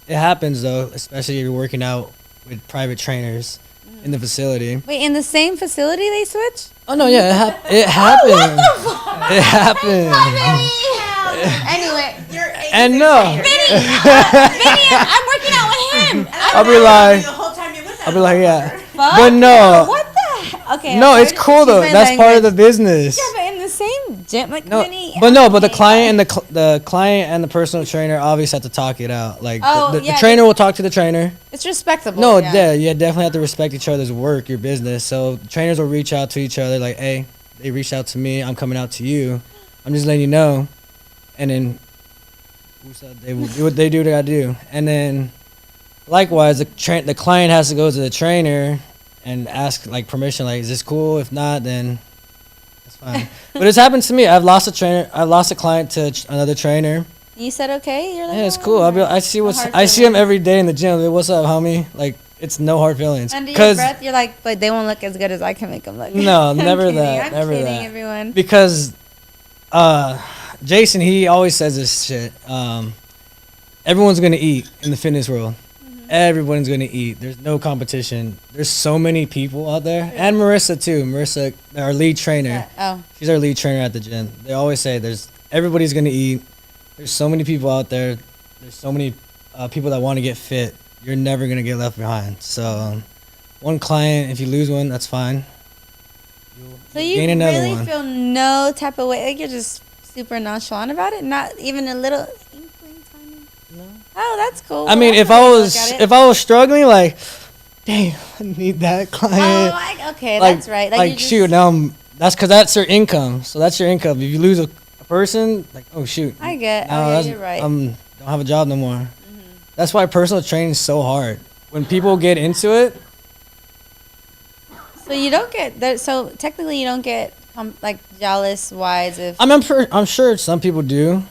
It happens though, especially if you're working out with private trainers in the facility. Wait, in the same facility they switch? Oh no, yeah, it happened. It happened. Anyway, And no, Vinny, I'm working out with him. I'll be like, the whole time you're with I'll be like, yeah, Fuck but no, What the? Okay. no, I'm it's sorry. cool Excuse though. my That's part of the language. business. Yeah, but in the same gym, like No, Vinny. but the okay, client and the client and the personal trainer obviously have to talk it out. Like Oh, the yeah, trainer will talk to the trainer. it's respectable. No, yeah. yeah, you definitely have to respect each other's work, your business. So trainers will reach out to each other like, hey, they reached out to me. I'm coming out to you. I'm just letting you know. And then they will do what they do. They gotta do. And then likewise, the client has to go to the trainer and ask like permission. Like, is this cool? If not, then that's fine. But it's happened to me. I've lost a trainer. I've lost a client to another trainer. You said okay. You're like, Yeah, it's oh, cool. alright. I see No what's hard I see him feelings. every day in the gym. Like, what's up, homie? Like, it's no hard feelings. Under your 'Cause- breath, you're like, but they won't look as good as I can make them look. No, I'm never kidding. that, I'm never kidding, that. everyone. because Jason, he always says this shit. Everyone's gonna eat in the fitness world. Everyone's gonna eat. There's no competition. There's so many people out there, and Marissa too. Marissa, our lead trainer. Oh, She's our lead trainer at the gym. They always say everybody's gonna eat. There's so many people out there. There's so many people that want to get fit. You're never gonna get left behind. So, one client, if you lose one, that's fine. so You'll you gain another really one. feel no type of way? Like you're just super nonchalant about it? Not even a little inkling, tiny? No. Oh, that's cool. I mean, That's if the way I to was look at it. if I was struggling, like, damn, I need that client. Okay, like, that's right. Like, you just- shoot, now that's because that's your income. So that's your income. If you lose a person, like, oh shoot, I get. now Oh, yeah, that's- you're right. don't have a job no more. That's why personal training is so hard. When people get into it, So you don't get that. So technically, you don't get like jealous wise if. I'm sure some people do,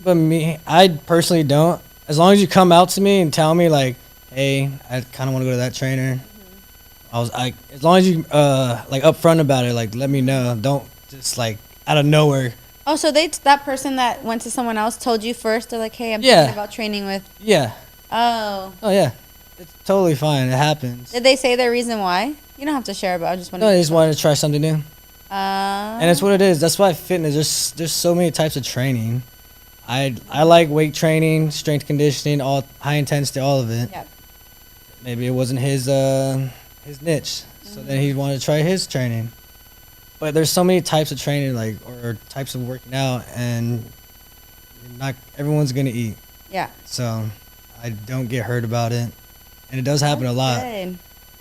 but me, I personally don't. As long as you come out to me and tell me like, hey, I kind of want to go to that trainer. As long as you like upfront about it, like let me know. Don't just like out of nowhere. Oh, so that person that went to someone else told you first. They're like, hey, I'm Yeah. thinking about training with. Yeah. Oh, Oh yeah. It's totally fine. It happens. did they say their reason why? You don't have to share, but I just want No, I to. just wanted to try something new, and it's what it is. That's why fitness. There's so many types of training. I like weight training, strength conditioning, all high intensity, all of it. Yep. Maybe it wasn't his niche, so then he wanted to try his training. But there's so many types of training, like or types of working out, and not everyone's gonna eat. Yeah. So I don't get hurt about it, and it does happen a lot. Good.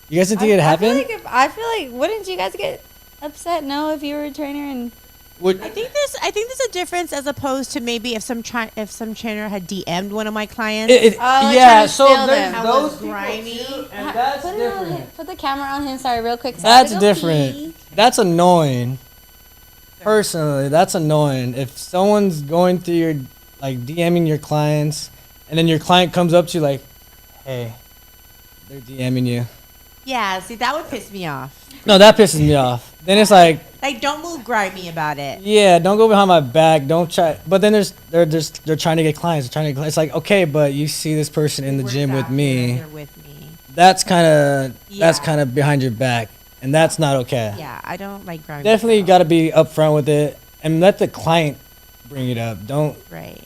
You guys didn't think it happened? I feel like wouldn't you guys get upset? No, if you were a trainer and I think there's a difference as opposed to maybe if some trainer had DM'd one of my clients. like trying to steal them. I was grimy. and that's put, it on him, put the camera on him. Sorry, real quick. So That's I gotta go different. pee. That's annoying. Personally, that's annoying. If someone's going through your, like, DMing your clients, and then your client comes up to you like, hey, they're DMing you. Yeah, see, that would piss me off. No, that pisses me off. Then it's like, Like, don't move grimy about it. yeah, don't go behind my back. Don't try. But then they're trying to get clients. They're trying to. It's like, okay, but you see this person in the Works gym out with here, me. They're with me. That's kind Yeah. of behind your back, and that's not okay. Yeah, I don't like grimy. Definitely stuff. got to be upfront with it and let the client bring it up. Don't Right.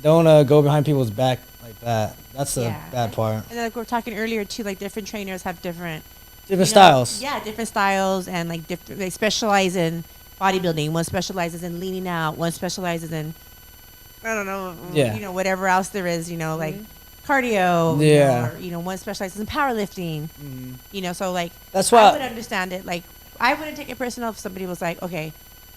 go behind people's back like that. That's the Yeah. bad part. And then, like we were talking earlier too, like different trainers have different Different you know, styles. Yeah, different styles, and like different. They specialize in bodybuilding. One specializes in leaning out. One specializes in, I don't know. Yeah. You know, whatever else there is. You know, like cardio. Yeah. Or, you know, one specializes in powerlifting. Mhm. You know, so like That's I why. would understand it. Like I wouldn't take it personal if somebody was like, okay,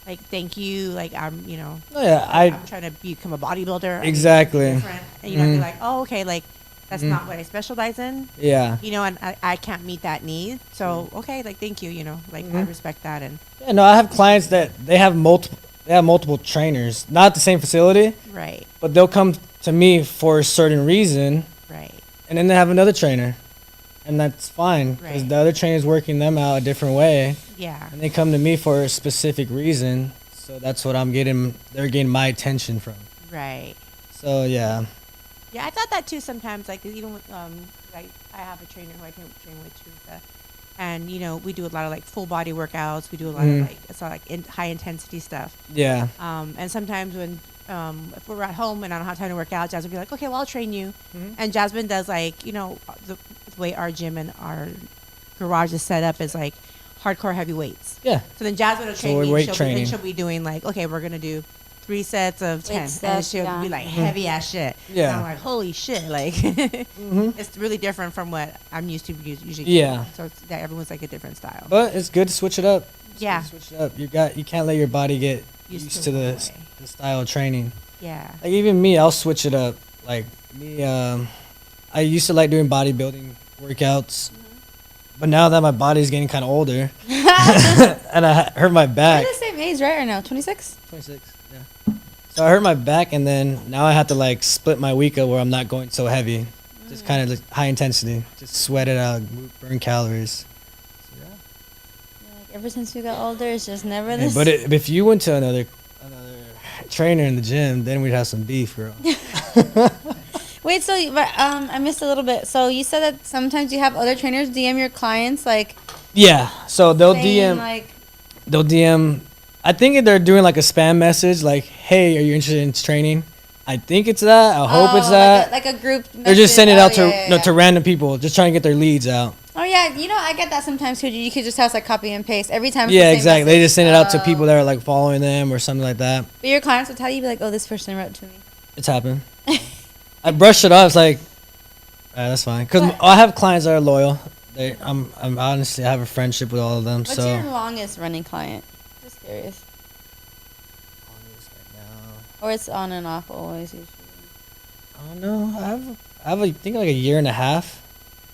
like thank you. Like I'm, you know, Oh, yeah, I'm trying to become a bodybuilder. I need Exactly. different. And you know, be Mhm. like, oh, okay, like that's Mhm. not what I specialize in. Yeah. You know, and I can't meet that need. So okay, like thank you. You know, like I Mhm. respect that. And Yeah. No, I have clients that they have multiple trainers, not the same facility, right, but they'll come to me for a certain reason, right, and then they have another trainer, and that's fine because Right. the other trainer is working them out a different way, yeah, and they come to me for a specific reason. So that's what I'm getting. They're getting my attention from. right. So yeah. Yeah, I thought that too sometimes. Like even with, like I have a trainer who I can train with, Teresa, and you know we do a lot of like full body workouts. We do a lot Mhm. of like it's all like high intensity stuff. Yeah. And sometimes when if we're at home and I don't have time to work out, Jasmine will be like, okay, well I'll train you. Mhm. And Jasmine does like you know the way our gym and our garage is set up is like hardcore heavy weights. Yeah. So then Jasmine will So train we're me. weight She'll be, training. and she'll be doing like, okay, we're gonna do 3 sets of 10, and stuff, she'll yeah. be like heavy ass shit. Yeah. And I'm like, holy shit, like Mhm. it's really different from what I'm used to usually. Yeah. So it's, that everyone's like a different style. But it's good to switch it up. It's Yeah. good to switch it up. You can't let your body get used to one the way. the style of training. Yeah. Like even me, I'll switch it up. Like me, I used to like doing bodybuilding workouts, but now that my body's getting kind of older, and I hurt my back. You're the same age, right? Or no? 26? 26. Yeah. So I hurt my back, and then now I have to like split my week up where I'm not going so heavy, just kind of like high intensity, just sweat it out, burn calories. So, yeah. Like, ever since we got older, it's just never Yeah, this. but if you went to another trainer in the gym, then we'd have some beef, girl. Wait, so but, I missed a little bit. So you said that sometimes you have other trainers DM your clients, like Yeah. So they'll saying, DM. like, They'll DM. I think they're doing like a spam message, like, "Hey, are you interested in training?" I think it's that. I hope it's oh, that. like a group. They're just sending it out to yeah. to random people, just trying to get their leads out. Oh yeah, you know I get that sometimes too. You could just have like copy and paste every time. it's Yeah, the same exactly. They message. just send it out to Oh. people that are like following them or something like that. But your clients will tell you, be like, "Oh, this person wrote to me." It's happened. I brushed it off. It's like, that's fine. Cause What- I have clients that are loyal. I'm honestly, I have a friendship with all of them. What's so. your longest running client? Just curious. Or it's on and off always usually. I don't know. I have I think like a year and a half,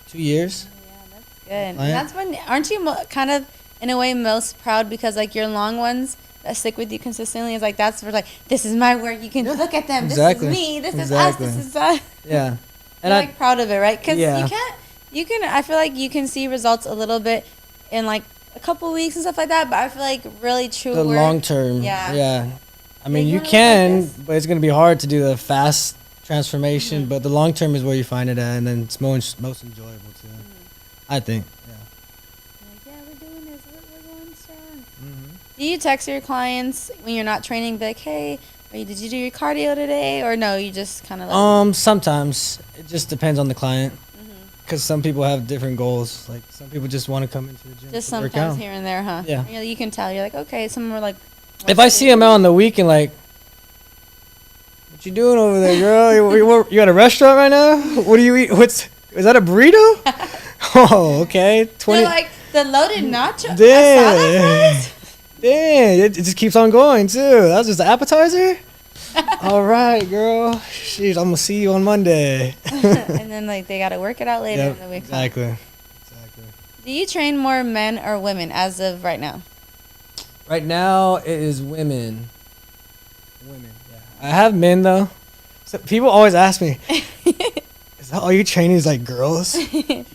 2 years. Yeah, that's good. And Client? that's when aren't you kind of in a way most proud because like your long ones that stick with you consistently is like that's for like this is my work. You can Yeah, look at them. exactly. This is me. This Exactly. is us. This is us. Yeah, You're and like proud of it, right? Because Yeah. you can. I feel like you can see results a little bit in like a couple weeks and stuff like that. But I feel like really true the work. long term. Yeah. Yeah. I mean, Like, you wanna look like can, this? but it's gonna be hard to do the fast transformation. Mm-hmm. But the long term is where you find it at, and then it's most enjoyable too. I think. Yeah. Like, yeah, we're doing this. We're going strong. Mm-hmm. Do you text your clients when you're not training, be like, hey, did you do your cardio today? Or no, you just kind of like. Sometimes it just depends on the client, Mhm. because some people have different goals. Like some people just want to come into the gym Just to work sometimes out. here and there, huh? Yeah. You can tell. You're like, okay, some are like. If I see them out on the week and like, what What you doing over there, girl? You at a restaurant right now? What do you eat? Is that a burrito? Oh, okay. 20. They're like the loaded nacho. Damn. Asada fries? Dang, it just keeps on going too. That was just the appetizer? All right, girl. Jeez, I'm gonna see you on Monday. And then like they gotta work it out later in the week. Exactly. Do you train more men or women as of right now? Right now, it is women. Women, yeah. I have men though. So people always ask me, "Is that all you train is like girls?"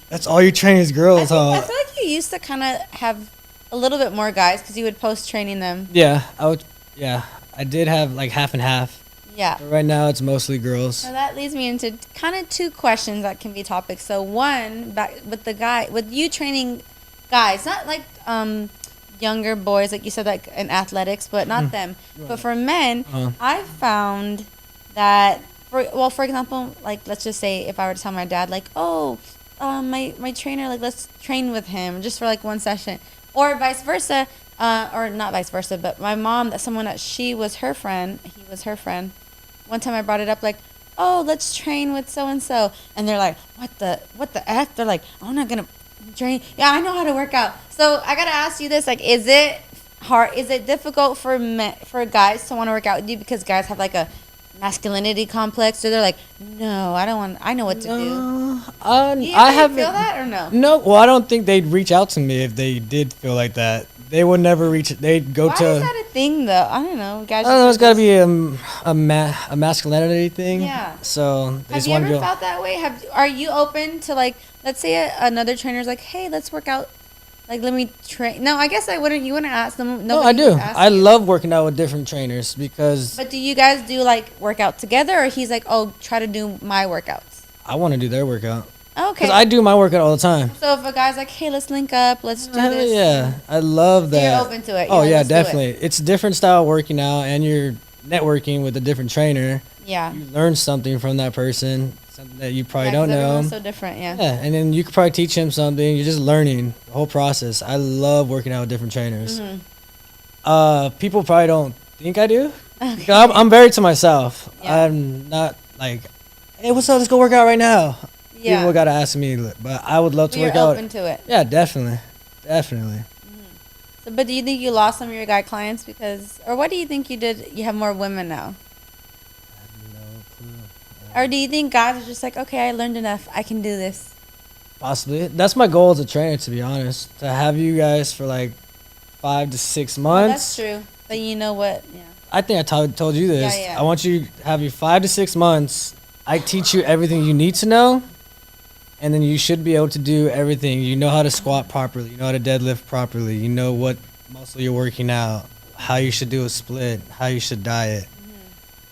That's all you train is girls, I huh? feel like you used to kind of have a little bit more guys because you would post training them. Yeah, I would. Yeah, I did have like half and half. Yeah. But right now, it's mostly girls. So that leads me into kind of two questions that can be topics. So one, back with you training guys, not like younger boys like you said, like in athletics, but not them. But for men, I found that for example, like let's just say if I were to tell my dad like, oh, my trainer, like let's train with him just for like one session, or vice versa, or not vice versa, but my mom, she was her friend, he was her friend. One time I brought it up like, oh, let's train with so and so, and they're like, what the f? They're like, I'm not gonna train. Yeah, I know how to work out. So I gotta ask you this: like, is it hard? Is it difficult for guys to want to work out with you because guys have like a masculinity complex, or they're like, no, I don't want. I know what to do. Do you I haven't feel that or no? No, well, I don't think they'd reach out to me if they did feel like that. They would never reach. They'd go Why to. is that a thing though? I don't know. Guys, I don't know. It's got to be a masculinity thing. Yeah. So they Have just you want ever to go. felt that way? Are you open to like, let's say another trainer's like, hey, let's work out. Like, let me train. No, I guess I wouldn't. You wouldn't ask them. No, I Nobody do. would ask I you. love working out with different trainers because But do you guys do like workout together, or he's like, oh, try to do my workouts? I want to do their workout. Okay. Because I do my workout all the time. So if a guy's like, hey, let's link up, let's do Hell this. yeah, I love So that. you're open to it. Oh You're like, yeah, "Let's do it." definitely. It's a different style of working out, and you're networking with a different trainer. Yeah. You learn something from that person, something that you probably Yeah, don't 'cause know. everyone's so different. Yeah. Yeah, and then you could probably teach him something. You're just learning the whole process. I love working out with different trainers. People probably don't think I do. Okay. I'm very to myself. Yeah. I'm not like, hey, what's up? Let's go work out right now. Yeah. People gotta ask me, but I would love But to you're work out. open to it. Yeah, definitely. So, but do you think you lost some of your guy clients because, or what do you think you did? You have more women now. No clue. Or do you think guys are just like, okay, I learned enough, I can do this? Possibly. That's my goal as a trainer, to be honest. To have you guys for like 5 to 6 months. That's true. But you know what? Yeah. I think I told you this. Yeah, yeah. I want you to have you 5 to 6 months. I teach you everything you need to know, and then you should be able to do everything. You know how to squat properly. You know how to deadlift properly. You know what muscle you're working out, how you should do a split, how you should diet.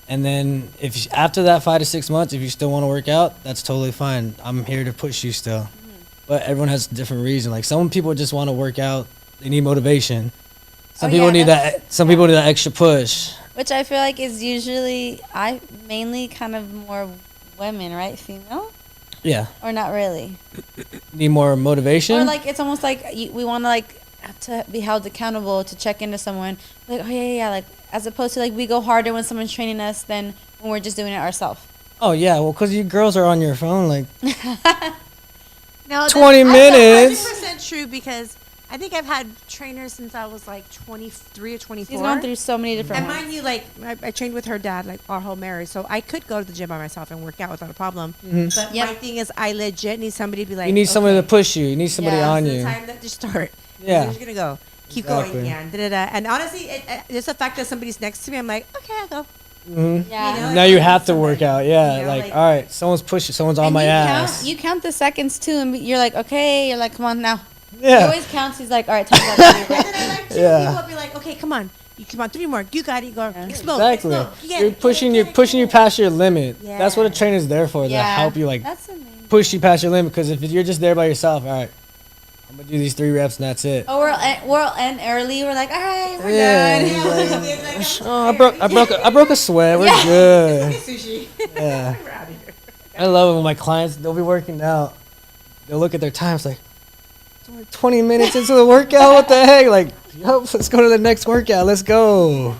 And then after that 5 to 6 months, if you still want to work out, that's totally fine. I'm here to push you still. But everyone has a different reason. Like some people just want to work out. They need motivation. Some Oh, people yeah, need that's- that. Some people need that extra push. Which I feel like is usually, mainly kind of more women, right? Female? Yeah. Or not really? Need more motivation. Or like, it's almost like we want to like, to be held accountable, to check into someone. Like, oh yeah, like, as opposed to like, we go harder when someone's training us than when we're just doing it ourselves. Oh yeah, well, cause you girls are on your phone like No, 20 minutes. That's 100% true because I think I've had trainers since I was like 23 or 24. She's gone through so many different And ones. mind you, like I trained with her dad, like our whole marriage, so I could go to the gym by myself and work out without a problem. But Yep. my thing is, I legit need somebody to be like, you need somebody to okay, push you. You need somebody Yeah, on this is you. the time that to start. Yeah. You're just gonna go. Keep Exactly. going, yeah. Da-da-da. And honestly, just the fact that somebody's next to me, I'm like, okay, I'll go. Yeah. You know, Now you have to work out. Yeah, You know, like like- all right, someone's pushing, someone's on And my you ass. You count the seconds too, and you're like, okay, you're like, come on now. He Yeah. always counts. He's like, all right, time to go. And then I like two Yeah. people will be like, okay, come on. You come on, 3 more. You got it. You go. Explode. Exactly. Explode. You get You're it, pushing get it, you get it, pushing you get it. past your limit. That's what a Yeah. trainer's there for. To help you like That's amazing. push you past your limit. Because if you're just there by yourself, all right, I'm gonna do these 3 reps and that's it. Oh, we'll end early. We're like, all right, we're Yeah, done. he's like, Like, oh, I broke a sweat. We're Yeah. good. sushi. Yeah. We're out of here. I love it when my clients, they'll be working out. They'll look at their times like, it's only 20 minutes into the workout. What the heck? Like, yup, let's go to the next workout. Let's go.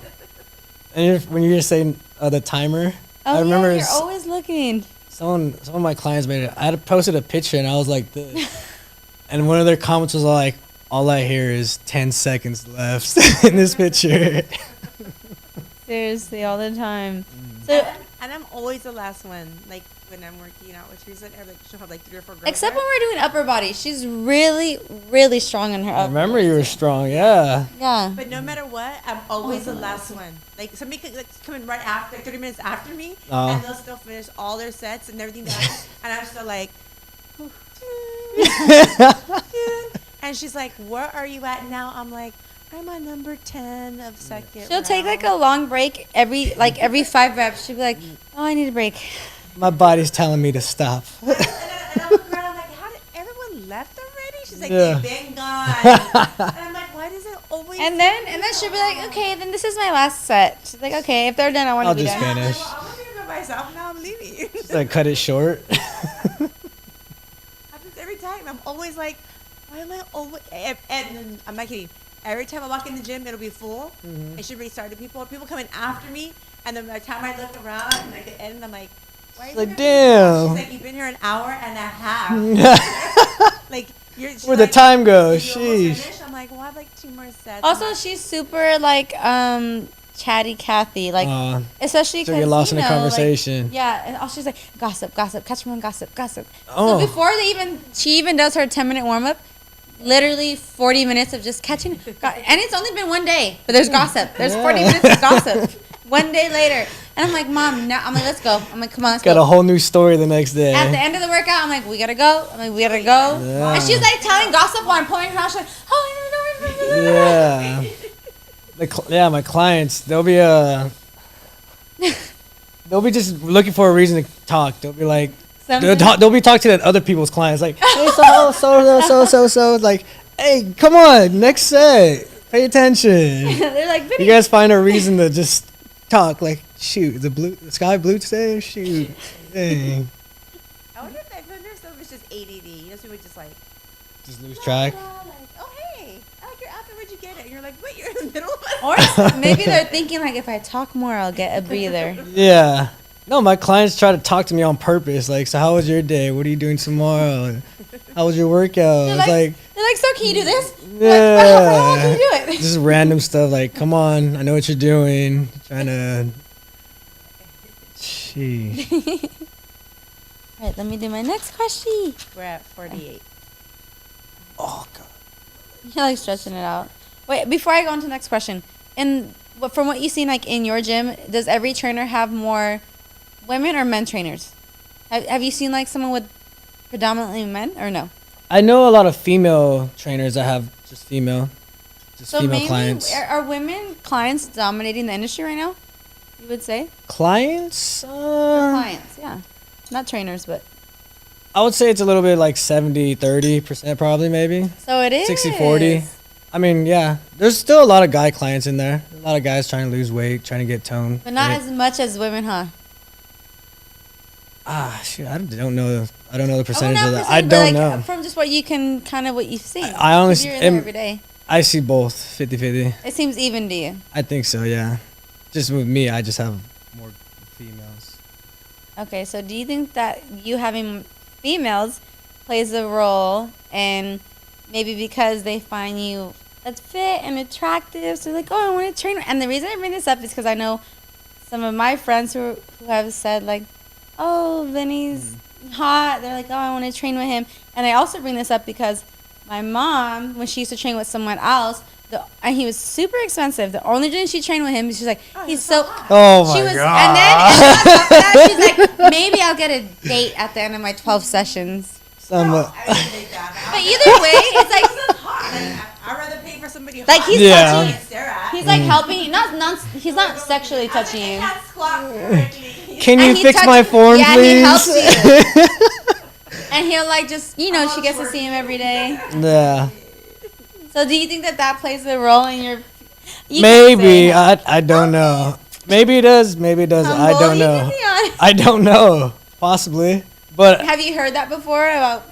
And when you're saying the timer, Oh, I remember yeah, you're always looking. some of my clients made it. I had posted a picture and I was like this, and one of their comments was like, "All I hear is 10 seconds left in this picture." Seriously, all the time. Mm. So, And I'm always the last one. Like when I'm working out with Teresa, like she'll have like 3 or 4 girls. except there. when we're doing upper body, she's really, really strong in her I upper. remember you were strong, yeah. Yeah. But no matter what, I'm always the last one. Like somebody could like, come in right after, like 30 minutes after me, Oh. and they'll still finish all their sets and everything done, and I'm still like. And she's like, "Where are you at now?" I'm like, "I'm on number 10 of second." She'll take like a round." long break every 5 reps. She'll be like, "Oh, I need a break." My body's telling me to stop. And I'm looking around, I'm like, "How did everyone left already?" She's like, Yeah. "They've been gone." And I'm like, "Why does it always?" And then she'll be like, "Okay, then this is my last set." She's like, "Okay, if they're done, I want I'll to be just done." I'm like, finish. "Well, I'm gonna go myself now. I'm leaving." Just like cut it short. Happens every time. I'm always like, why am I always? And I'm not kidding. Every time I walk in the gym, it'll be full. Mm-hmm. It should restart. People coming after me, and then by the time I look around, and like the end, I'm like, why? Is Like, it damn. She's like, you've been here an hour and a half. Like you're. she's Where'd the like, time go? "Did you almost Sheesh. finish?" I'm like, well, I have like 2 more sets. Also, she's super like chatty Kathy, like especially So because you're lost in a like, conversation. yeah, and all she's like gossip, catch them on gossip. Oh. So before she even does her 10-minute warm up, literally 40 minutes of just catching, and it's only been one day, but there's gossip. There's 40 Yeah. minutes of gossip. One day later, and I'm like, Mom, now I'm like, let's go. I'm like, come on, let's Got go. a whole new story the next day. At the end of the workout, I'm like, we gotta go. I'm like, we gotta go. Yeah. And she's like telling gossip while I'm pulling her out. She's like, oh, Yeah. My clients, they'll be just looking for a reason to talk. They'll be like, they'll be talking to other people's clients, like, hey, so, like, hey, come on, next set, pay attention. They're like, You guys find a reason to just talk, like, shoot, the sky blue today? Shoot, dang. I wonder if it's just ADD. You know, people just like. Just lose track. Like, oh hey, I like your outfit. Where'd you get it? And you're like, wait, you're in the middle of it. or maybe they're thinking like, if I talk more, I'll get a breather. Yeah. No, my clients try to talk to me on purpose. Like, so how was your day? What are you doing tomorrow? How was your workout? They're It's like, like, so can you do this? yeah. Like, how can you do it? Just random stuff like, come on, I know what you're doing. Trying to. Gee. All right, let me do my next question. We're at 48. Oh, God. You're like stretching it out. Wait, before I go on to the next question, from what you've seen, like in your gym, does every trainer have more women or men trainers? Have you seen like someone with predominantly men or no? I know a lot of female trainers that have just female mainly, clients. are women clients dominating the industry right now? You would say Clients? clients, yeah, not trainers, but I would say it's a little bit like 70-30% probably, maybe. so it is 60-40. I mean, yeah. There's still a lot of guy clients in there. A lot of guys trying to lose weight, trying to get toned. but not fit. as much as women, huh? Shoot, I don't know. I don't know the percentage not of that. percent, I but, don't like, know. from just what you can kind of what you've seen. I honestly you're in there am- every day. I see both 50-50. It seems even to you. I think so, yeah. Just with me, I just have more females. Okay, so do you think that you having females plays a role in maybe because they find you that's fit and attractive, so they're like, oh, I want to train. And the reason I bring this up is because I know some of my friends who have said like, oh, Vinny's hot. They're like, oh, I want to train with him. And I also bring this up because my mom, when she used to train with someone else, and he was super expensive. The only reason she trained with him is she's like, he's so. Oh my She was, God. and then on top of that, she's like, maybe I'll get a date at the end of my 12 sessions. Some, I didn't think that. But either way, it's like I'd rather pay for somebody Like, he's Yeah. touching and stare at. he's like helping, not he's not sexually touching you. Can't squat correctly. Can you And he fix my touches- form, yeah, please? he helps you. And he'll like just, she gets to see him every day. Yeah. So do you think that plays a role in your? You can't Maybe. say. I don't know. Maybe it does. Maybe it doesn't. I Humble, don't you know. can be honest. I don't know. Possibly. But Have you heard that before about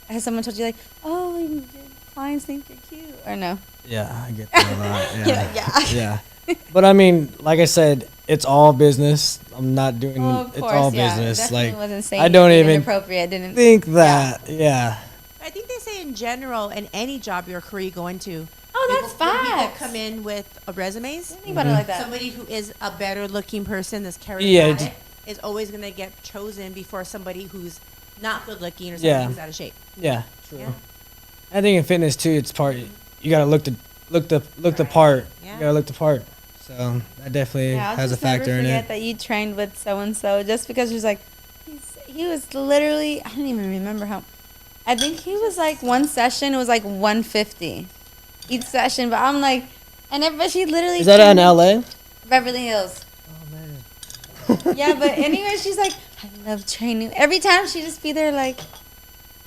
has someone told you like, oh, your clients think you're cute or no? yeah, I get that a lot. You're like, Yeah. Yeah. But I mean, like I said, it's all business. I'm not doing. Oh, of it's course, all yeah. business. Definitely Like wasn't saying I don't anything even inappropriate. Didn't think that. Yeah. I think they say in general, in any job or career you go into. Oh, that's when people facts. come in with resumes. Think about it like that. Somebody who is a better looking person that's Yeah, charismatic is always going to get chosen before somebody who's not good looking or somebody Yeah. who's out of shape. Yeah. True. Yeah. I think in fitness too, it's part. You gotta look the Right. part. Yeah. You gotta look the part. So that definitely Yeah, I'll has a just never factor in forget it. that you trained with so and so just because she's like, he was literally, I don't even remember how. I think he was like one session it was like 150 each session, but I'm like, but she literally. Is that in trained- LA? Beverly Hills. Oh man. Yeah, but anyway, she's like, I love training. Every time she just be there like,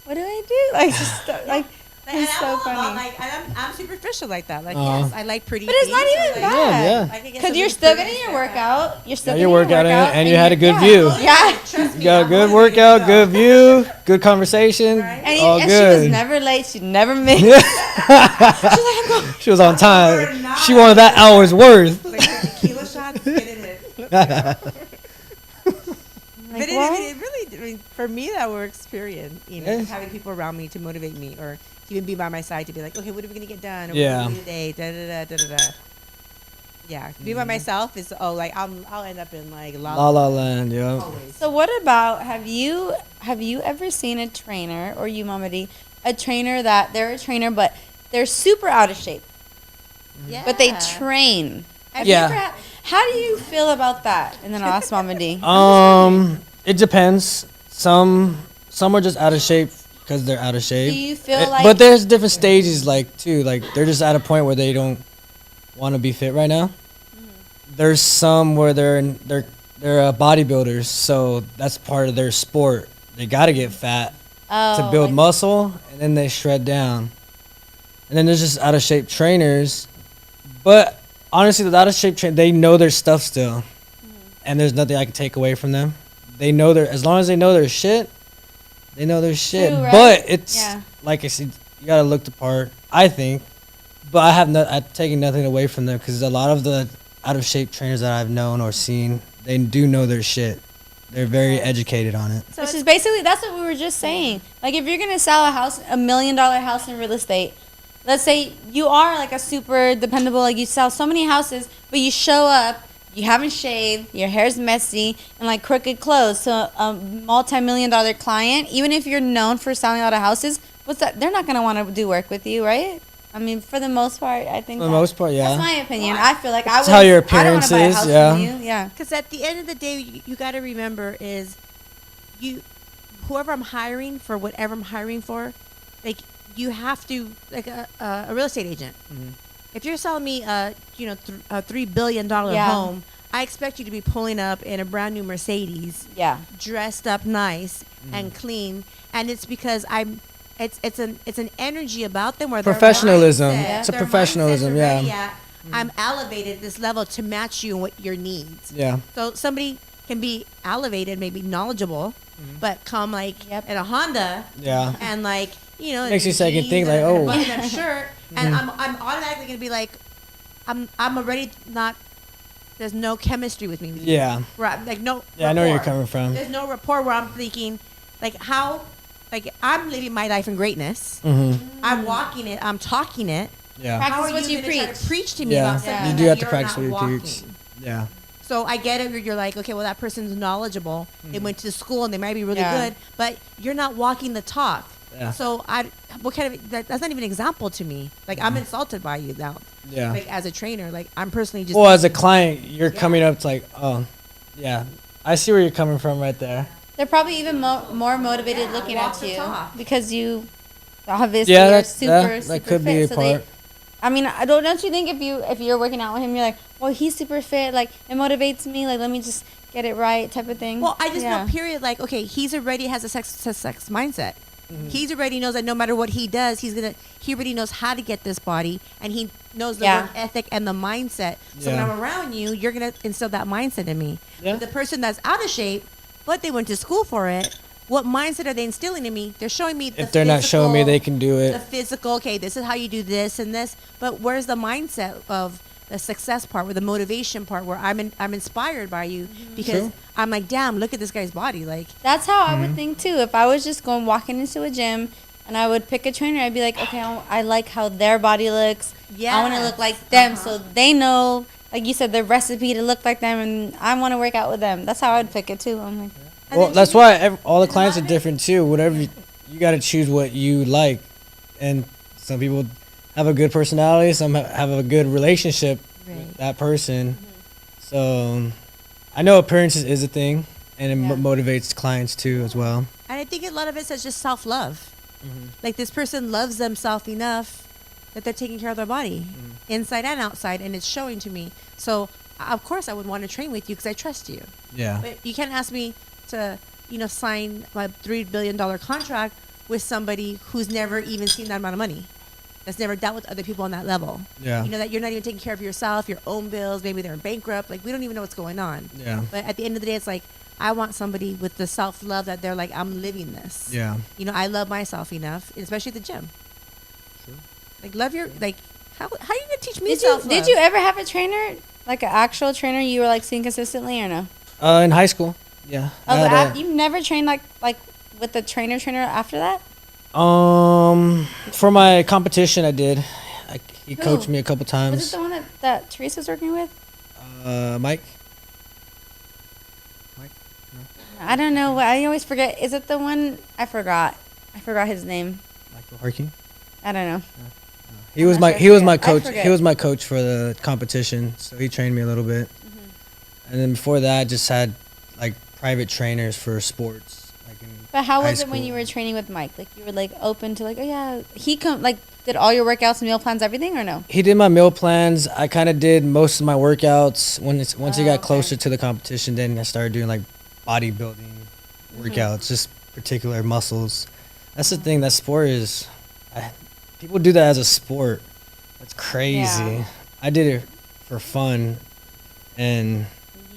what do I do? Like, just like. And It's I'm so all about, funny. like, and I'm superficial like that. Like, Aw. yes, I like pretty But it's things, not so, even like, bad. Yeah, yeah. I could get Because some you're still improvements getting your like that. workout. You're still Yeah, getting your your workout in, workout. and you had a good yeah. view. Yeah. Trust me, You got a I'm good motivated to workout, go. good view, good conversation. Right. All And good. she was never late. She never missed. She was on We're time. not- She wanted that hour's worth. Like the tequila shots, get in it. Like, But what? it really, I mean, for me, that works, period. You know, Yeah. having people around me to motivate me or to even be by my side to be like, okay, what are we going to get done? Or Yeah. what are we doing today? Da, da, da, da, da, da. Yeah. Be by myself is, like, I'll end up in, like, La La Land, yeah. always. So what about have you ever seen a trainer or you, Mama D, a trainer that they're a trainer but they're super out of shape, Yeah. but they train? Have Yeah. You ever how do you feel about that? And then I'll ask Mama D. It depends. Some are just out of shape because they're out of shape. Do you feel like? But there's different stages, like too. Like they're just at a point where they don't want to be fit right now. There's some where they're bodybuilders, so that's part of their sport. They got to get fat to Oh, build like- muscle, and then they shred down. And then there's just out of shape trainers, but honestly, the out of shape they know their stuff still, and there's nothing I can take away from them. They know as long as they know their shit, they know their shit. True, right? But it's Yeah. like I said, you gotta look the part. I think, but I've taken nothing away from them because a lot of the out of shape trainers that I've known or seen, they do know their shit. They're very educated on it. Which is basically that's what we were just saying. Like if you're gonna sell a house, $1 million house in real estate, let's say you are like a super dependable, like you sell so many houses, but you show up, you haven't shaved, your hair's messy, and like crooked clothes. So a multi-million-dollar client, even if you're known for selling a lot of houses, what's that? They're not gonna want to do work with you, right? I mean, for the most part, I think. For the most part, yeah. That's my opinion. I feel like I would. how your I don't wanna appearance buy a is, house yeah. from you. Yeah. Because at the end of the day, you got to remember is whoever I'm hiring for whatever I'm hiring for, like you have to like a real estate agent. Mhm. If you're selling me a $3 billion Yeah. home, I expect you to be pulling up in a brand new Mercedes, Yeah. dressed up nice and clean, and it's because it's an energy about them where their Professionalism. mindset- It's a their professionalism, mindsets are already yeah. at, I'm elevated at this level to match you and what your needs. Yeah. So somebody can be elevated, maybe knowledgeable, but come like Yep. in a Honda Yeah. and like Makes you second jeans think, like, and a oh. button-up shirt, and I'm automatically gonna be like, I'm already not. There's no chemistry with me. Yeah. Right, like no. Yeah, I know where you're rapport. coming from. There's no rapport where I'm thinking, like how, like I'm living my life in greatness. Mm-hmm. I'm walking it. I'm talking it. Yeah. Practice How are what you you gonna try preach. to preach to me Yeah. about something You that do have to you're practice not what you preach. walking? Yeah. So I get it. You're like, okay, well, that person's knowledgeable. They went to school and they might be really Yeah. good, but you're not walking the talk. Yeah. So what kind of that's not even an example to me. Like I'm insulted by you now. Yeah. Like as a trainer, like I'm personally just. Well, as a client, you're Yeah. coming up to like, oh, yeah, I see where you're coming from right there. They're probably even more motivated Yeah, looking walk at the you talk. because you obviously Yeah, are that- super, that super could be fit. a So they, part. I mean, don't you think if you're working out with him, you're like, well, he's super fit, like it motivates me, like let me just get it right, type of thing. Well, I just Yeah. know, period. Like, okay, he's already has a sex mindset. Mm-hmm. He's already knows that no matter what he does, he already knows how to get this body, and he knows the Yeah. work ethic and the mindset. So Yeah. when I'm around you, you're gonna instill that mindset in me. Yeah. But the person that's out of shape, but they went to school for it, what mindset are they instilling in me? They're showing me the If they're not showing me physical- they can do the it. physical. Okay, this is how you do this and this. But where's the mindset of the success part, where the motivation part, where I'm inspired by you because True. I'm like, damn, look at this guy's body. Like, That's how I would think too. If I was just walking into a gym and I would pick a trainer, I'd be like, okay, I like how their body looks. I want to look like them, so they know, like you said, the recipe to look like them, and I want to work out with them. That's how I would pick it too. I'm like, Well, that's why all the clients are different too. Whatever you got to choose what you like, and some people have a good personality, some have a good relationship with that person. So I know appearances is a thing, and it motivates clients too as well. and I think a lot of it says just self-love. Like, this person loves themselves enough that they're taking care of their body, inside and outside, and it's showing to me. So, of course, I would want to train with you because I trust you. Yeah. But you can't ask me to, sign my $3 billion contract with somebody who's never even seen that amount of money, that's never dealt with other people on that level. Yeah. That you're not even taking care of yourself, your own bills. Maybe they're bankrupt. Like, we don't even know what's going on. Yeah. But at the end of the day, it's like, I want somebody with the self-love that they're like, I'm living this. Yeah. I love myself enough, especially at the gym. True. Like, love your, like, how are you going to teach me did self-love? you ever have a trainer, like an actual trainer you were like seeing consistently or no? In high school, yeah. Oh, I but had you've never trained like with the trainer after that? for my competition, I did. He Who? coached me a couple Was it times. the one that Teresa's working with? Mike. I don't know. I always forget. Is it the one? I forgot. I forgot his name. Michael Harkey. I don't know. He was not my sure. he was my I coach. forget. He was my coach for the competition, so he trained me a little bit. And then before that, I just had like private trainers for sports, like in But how high was it when school. you were training with Mike? Like you were like open to like, oh yeah, he did all your workouts, meal plans, everything, or no? He did my meal plans. I kind of did most of my workouts. Once he got okay. closer to the competition, then I started doing like bodybuilding workouts, just particular muscles. That's the thing. That sport is, people do that as a sport. That's crazy. Yeah. I did it for fun, and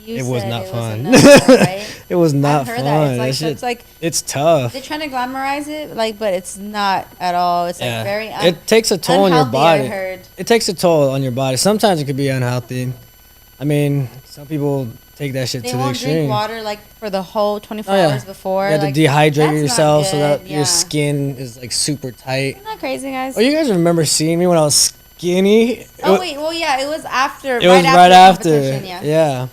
You it was said not it fun. Was a no, right? it was not I've heard fun. that. That It's shit- it's like it's tough. they're trying to glamorize it, but it's not at all. It's like very it takes a toll on your unhealthy, body. I heard. It takes a toll on your body. Sometimes it could be unhealthy. I mean, some people take that shit They to the won't extreme. drink water like for the whole 24 Oh, yeah. hours before. You have like, to dehydrate that's not yourself so that good, your yeah. skin is like super tight. Isn't that crazy, guys? Oh, you guys remember seeing me when I was skinny? Oh wait, well yeah, it was after. It was right the after. competition, Yeah.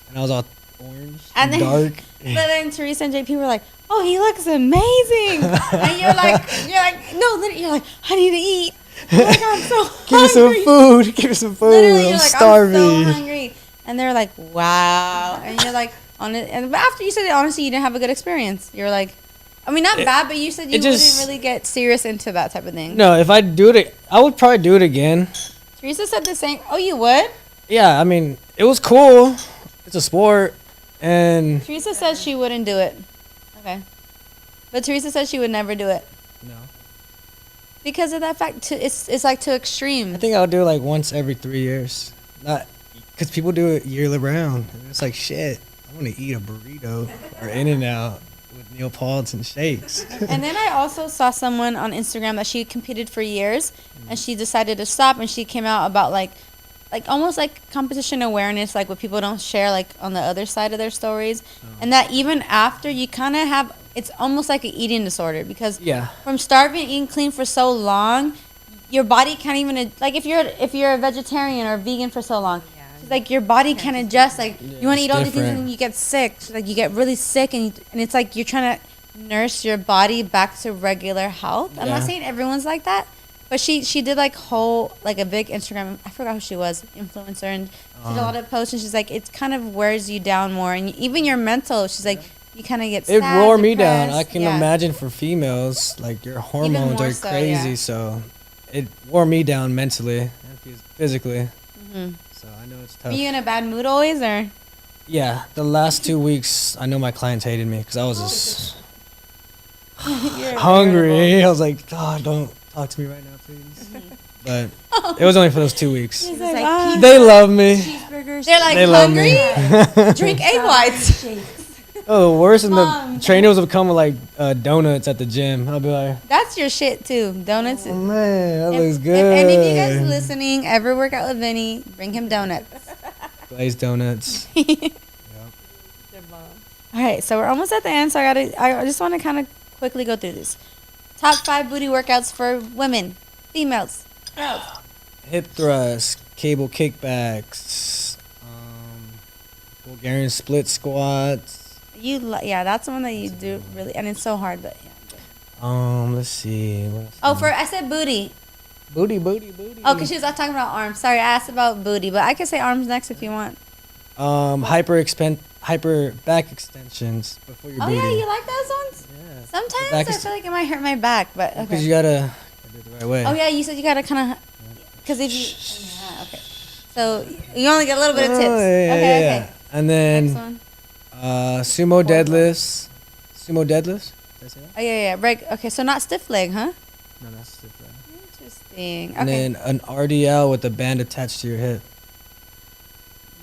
And I was all orange and then, dark. But then Teresa and JP were like, "Oh, he looks amazing," and you're like, no, literally, you're like, "I need to eat." You're like, I'm so Give me some hungry. food. Give me some food. Literally, I'm you're like, starving. I'm so hungry, and they're like, "Wow," and you're like, "On it." And but after you said it, honestly, you didn't have a good experience. You're like, I mean, not bad, but you said you wouldn't really get serious into that type of thing. No, if I do it, I would probably do it again. Teresa said the same. Oh, you would? Yeah, I mean, it was cool. It's a sport. And Teresa says she wouldn't do it. Okay. But Teresa says she would never do it. no. Because of that fact, it's like too extreme. I think I'll do it like once every 3 years. Not because people do it yearly round. And it's like shit. I want to eat a burrito or In-N-Out with Neapolitan shakes. And then I also saw someone on Instagram that she competed for years, and she decided to stop, and she came out about like almost like competition awareness, like what people don't share like on the other side of their stories, and that even after you kind of have, it's almost like an eating disorder because Yeah. from starving and eating clean for so long, your body can't even like if you're a vegetarian or vegan for so long. She's like your body can't adjust. Like you want to it's eat all these things different. and you get sick. She's like you get really sick and it's like you're trying to nurse your body back to regular health. I'm not Yeah. saying everyone's like that, but she did like a big Instagram. I forgot who she was, influencer, and she did a lot of posts. And she's like it kind of wears you down more, and even your mental. She's like you kind of get It sad, wore me down. I depressed. can Yeah. imagine for females, like your hormones more are so, crazy. yeah. So it wore me down mentally and physically. So I know it's tough. Are you in a bad mood always, or? Yeah, the last 2 weeks, I know my clients hated me because I was just hungry. I was like, oh, don't talk to me right now, please. But it was only for those 2 weeks. It's like They love me. cheeseburgers. They're like They love hungry. me. Drink egg whites. Oh, the worst, and the Mom. trainers would come with like donuts at the gym. I'll be like, That's your shit too. Donuts. oh man, that If- looks good. If any of you guys listening ever work out with Vinny, bring him donuts. Glazed donuts. All right, so we're almost at the end. So I just want to kind of quickly go through this. Top 5 booty workouts for women, females, girls. Hip thrust, cable kickbacks, Bulgarian split squats. Yeah, that's the one that you do really, and it's so hard, but yeah. Let's see. What else? Oh, I said booty. Booty. Oh, because she was talking about arms. Sorry, I asked about booty, but I can say arms next if you want. Hyper back extensions before your Oh booty. yeah, you like those ones? Yeah. Sometimes back I is- feel like it might hurt my back, but Because okay. you gotta do it the right way. Oh yeah, you said you gotta kind of, because if you, yeah, okay. So you only get a little bit of tips. Okay. And Next then one. sumo deadlifts. Sumo deadlifts? Did I say that? Oh yeah. Okay, so not stiff leg, huh? No, that's different. Interesting. And Okay. then an RDL with a band attached to your hip.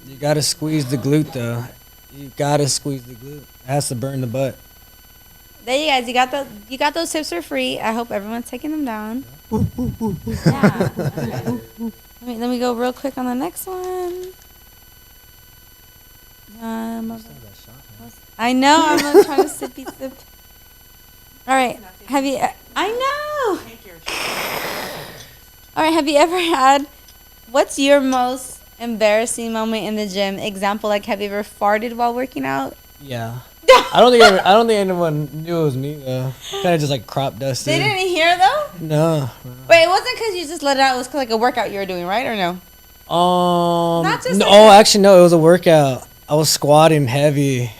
You gotta squeeze the glute though. You gotta squeeze the glute. It has to burn the butt. There you guys, you got those tips for free. I hope everyone's taking them down. Yeah. Let me go real quick on the next one. I know. I'm trying to sippy sip. All right. Have you? I know. All right. Have you ever had? What's your most embarrassing moment in the gym? Example, like, have you ever farted while working out? Yeah. I don't think anyone knew it was me though. Kind of just like crop dusted. They didn't hear though. No. Wait, it wasn't because you just let it out. It was 'cause, like a workout you were doing, right, or no? Not just no, like- actually no, it was a workout. I was squatting heavy,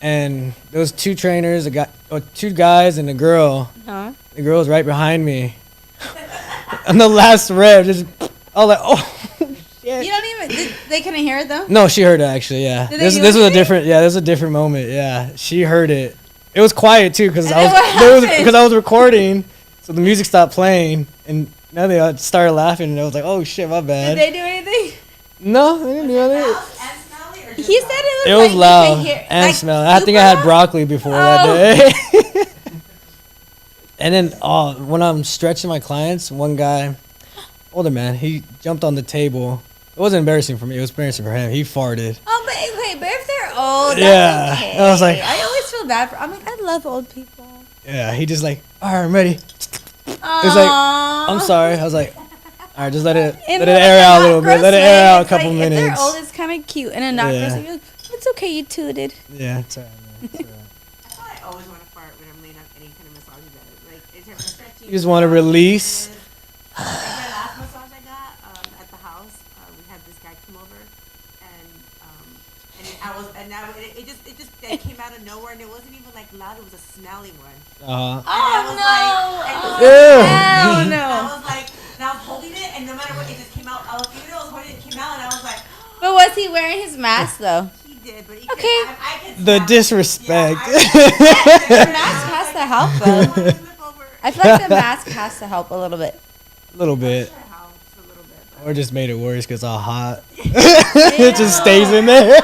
and there was two trainers, two guys and a girl. Huh? The girl was right behind me. And the last rep, just I was like, oh shit. You don't even. They couldn't hear it though. No, she heard it actually. Yeah, Did this they was do a anything? different. Yeah, this was a different moment. Yeah, she heard it. It was quiet too because And I then was what there was happened? because I was recording, so the music stopped playing, and now they all started laughing, and I was like, oh shit, my Did bad. they do anything? No, they didn't do anything. He said it It was was like loud you could hear, and like, smelling. I think super I had loud? broccoli before that day. And then when I'm stretching my clients, one guy, older man, he jumped on the table. It wasn't embarrassing for me. It was embarrassing for him. He farted. Oh, but wait, but if they're old, that's Yeah. okay. I was like- I always feel bad for. I'm like, I love old people. Yeah, he just like, all right, I'm ready. It's like, I'm sorry. I was like, all right, just let it In air out a little bit. Let it air out a couple If minutes. they're old, it's kind of cute, and then not Yeah. gross. You're like, it's okay, you tooted. Yeah, it's all right, man. It's all right. That's why I always want to fart when I'm laying on any kind of massage bed. Like, in terms of stretching. You just want to release. Like my last massage I got at the house, we had this guy come over, and it came out of nowhere, and it wasn't even like loud. It was a smelly one. Uh-huh. I was like, Ew. Hell and no. I was like, and I was holding it, and no matter what, it just came out. Even though I was holding it, it came out, and I was like, But was he wearing his mask though? he did, but he Okay. I could The smell it. disrespect. The mask has to help though. Yeah, I I feel like the mask has to help a little bit. A little bit. helps a little bit. But Or just made it worse because all hot. It just stays in there.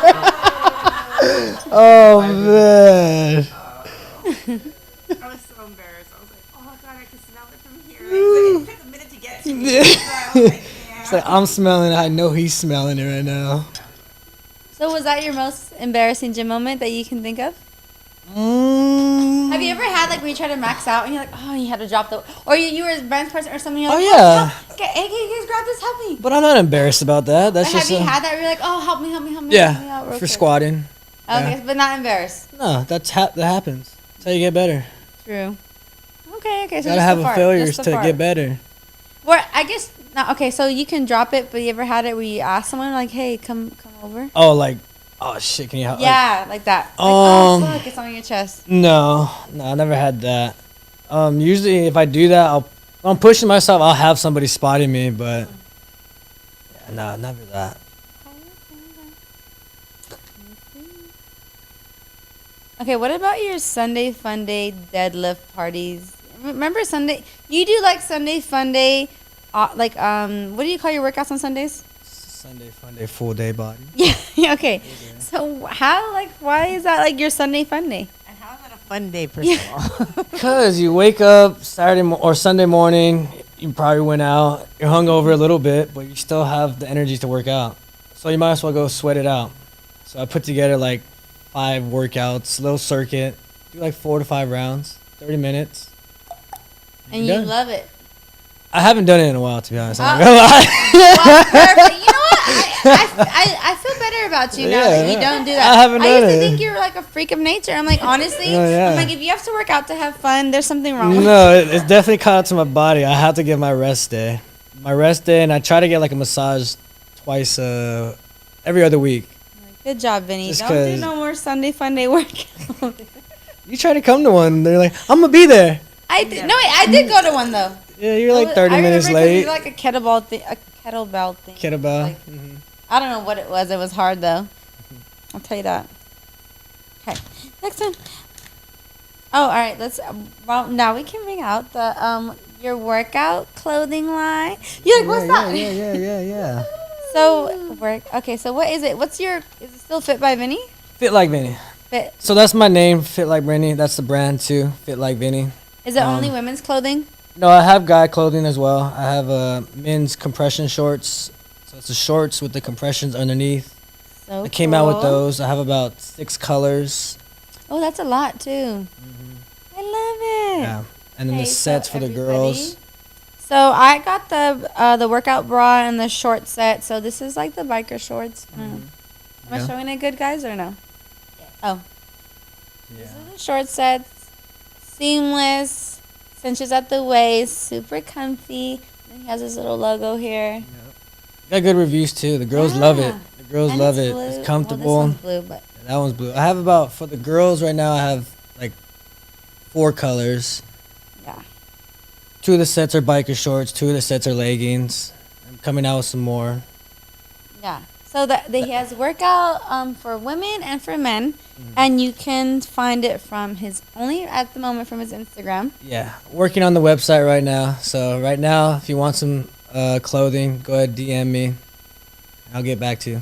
Oh man. I was so embarrassed. I was like, oh god, I can smell it from here. It took a minute to get to me. So I was like, yeah. It's like I'm smelling it. I know he's smelling it right now. So was that your most embarrassing gym moment that you can think of? Have you ever had like where you try to max out and you're like, oh, you had to drop the, or you were a bench person or something? You're like, Oh, yeah. Hey, guys, grab this, help me. But I'm not embarrassed about that. That's Have just you had that where you're like, oh, help me help me help me yeah out real for quick. squatting. Okay, yeah. but not embarrassed. No, that happens. That's how you get better. True. Okay, so Gotta just have the a fart, failures just the to fart. get better. Or I guess not. Okay, so you can drop it, but you ever had it where you ask someone like, hey, come over? Oh, like, oh shit, can you help? Yeah, like that. Like, oh, Um, fuck, it's on your chest. No, I never had that. Usually if I do that, if I'm pushing myself, I'll have somebody spotting me, but yeah, no, never that. Okay, what about your Sunday Fun Day deadlift parties? Remember Sunday? You do like Sunday Fun Day, what do you call your workouts on Sundays? Sunday fun day, full day body. Yeah. Okay. So how, like, why is that like your Sunday fun day? And how is that a fun day, first of all? Cause you wake up or Sunday morning, you probably went out, you're hungover a little bit, but you still have the energy to work out. So you might as well go sweat it out. So I put together like 5 workouts, little circuit, do like 4 to 5 rounds, 30 minutes. And You're you done. love it. I haven't done it in a while, to be honest. I'm Oh. not gonna lie. Well, perfect. You know what? I feel better about you now Yeah, that you yeah. don't do that. I haven't done used to it. think you were like a freak of nature. I'm like, honestly, Oh, yeah. I'm like, if you have to work out to have fun, there's something wrong with No, it's definitely caught up to my body. I have to get my rest day. And I try to get like a massage twice, every other week. Good job, Vinny. Just Don't do 'cause- no more Sunday fun day workout. You try to come to one, they're like, I'm gonna be there. No, wait, I did go to one though. Yeah, you're like 30 I minutes remember 'cause late. we did, like a kettlebell thing. Kettlebell. Like, I don't know what it was. It was hard though. I'll tell you that. Okay, next one. Oh, all right. Let's. Well, now we can bring out the your workout clothing line. You're like, what's that? Yeah. So Okay, so what is it? Is it still Fit by Vinny? Fit like Vinny. Fit. So that's my name, Fit like Vinny. That's the brand too, Fit like Vinny. Is it only women's clothing? No, I have guy clothing as well. I have men's compression shorts. So it's the shorts with the compressions underneath. So I came out with cool. those. I have about 6 colors. Oh, that's a lot too. I love it. Yeah. And then Okay, the sets so for the everybody- girls. So I got the workout bra and the short set. So this is like the biker shorts. Am I Yeah. showing it good, guys, or no? Oh, Yeah. these are the short sets. Seamless, cinches at the waist, super comfy. And he has his little logo here. Got good reviews too. The girls love it. Yeah. The girls And love it's it. blue. It's Well, comfortable. this one's blue, but That one's blue. I have about, for the girls right now, I have like 4 colors. yeah. 2 of the sets are biker shorts. 2 of the sets are leggings. I'm coming out with some more. Yeah. So that he has workout for women and for men, and you can find it from his only at the moment from his Instagram. Yeah, working on the website right now. So right now, if you want some clothing, go ahead DM me. I'll get back to you.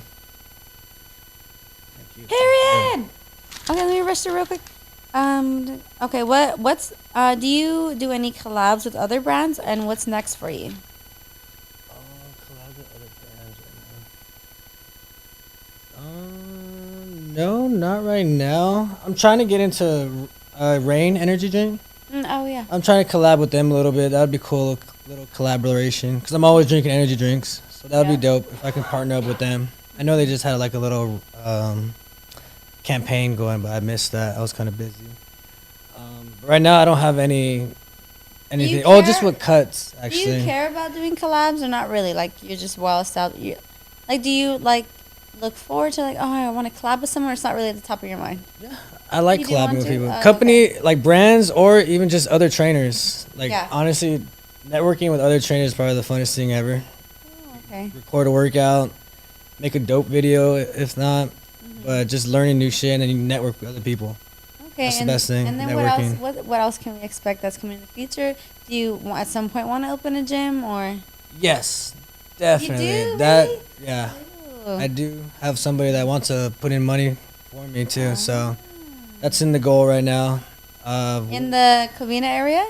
Thank you. Period. Okay, let me rush through real quick. Okay, what's do you do any collabs with other brands, and what's next for you? Collab with other brands right now. No, not right now. I'm trying to get into Rain energy drink. Oh yeah. I'm trying to collab with them a little bit. That'd be cool, little collaboration. Cause I'm always drinking energy drinks, so that'd Yeah. be dope if I can partner up with them. I know they just had like a little campaign going, but I missed that. I was kind of busy. But right now, I don't have anything. Oh, just care? with cuts Do actually. you care about doing collabs or not really? Like you're just well established. Do you like look forward to like, oh, I want to collab with someone? Or it's not really at the top of your mind. I like You do want collabing with to? people, Oh, company like brands, or even just other trainers. Like Yeah. honestly, networking with other trainers is probably the funnest thing ever. Oh, okay. Record a workout, make a dope video if not, Mm-hmm. but just learning new shit and then you network with other people. Okay. That's the best thing, And then networking. what else can we expect that's coming in the future? Do you at some point want to open a gym or? Yes, definitely. do, That really? yeah, Ooh. I do have somebody that wants to put in money for me too. So that's in the goal right now. In the Covina area?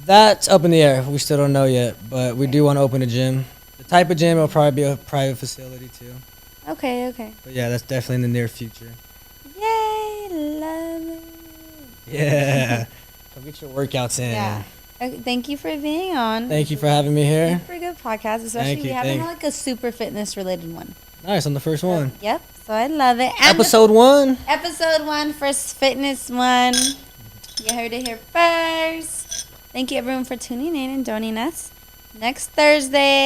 That's up in the air. We still don't know yet, but we do want to open a gym. The type of gym will probably be a private facility too. Okay. Okay. But yeah, that's definitely in the near future. Yay! Love it. Yeah. Come get your workouts in. Yeah. Okay, thank you for being on. Thank you for having me here. Super good podcast, especially Thank we you, haven't thank- had like a super fitness related one. Nice, on the first one. Yep. So I love it. And Episode 1. episode 1, first fitness one. You heard it here first. Thank you everyone for tuning in and joining us next Thursday.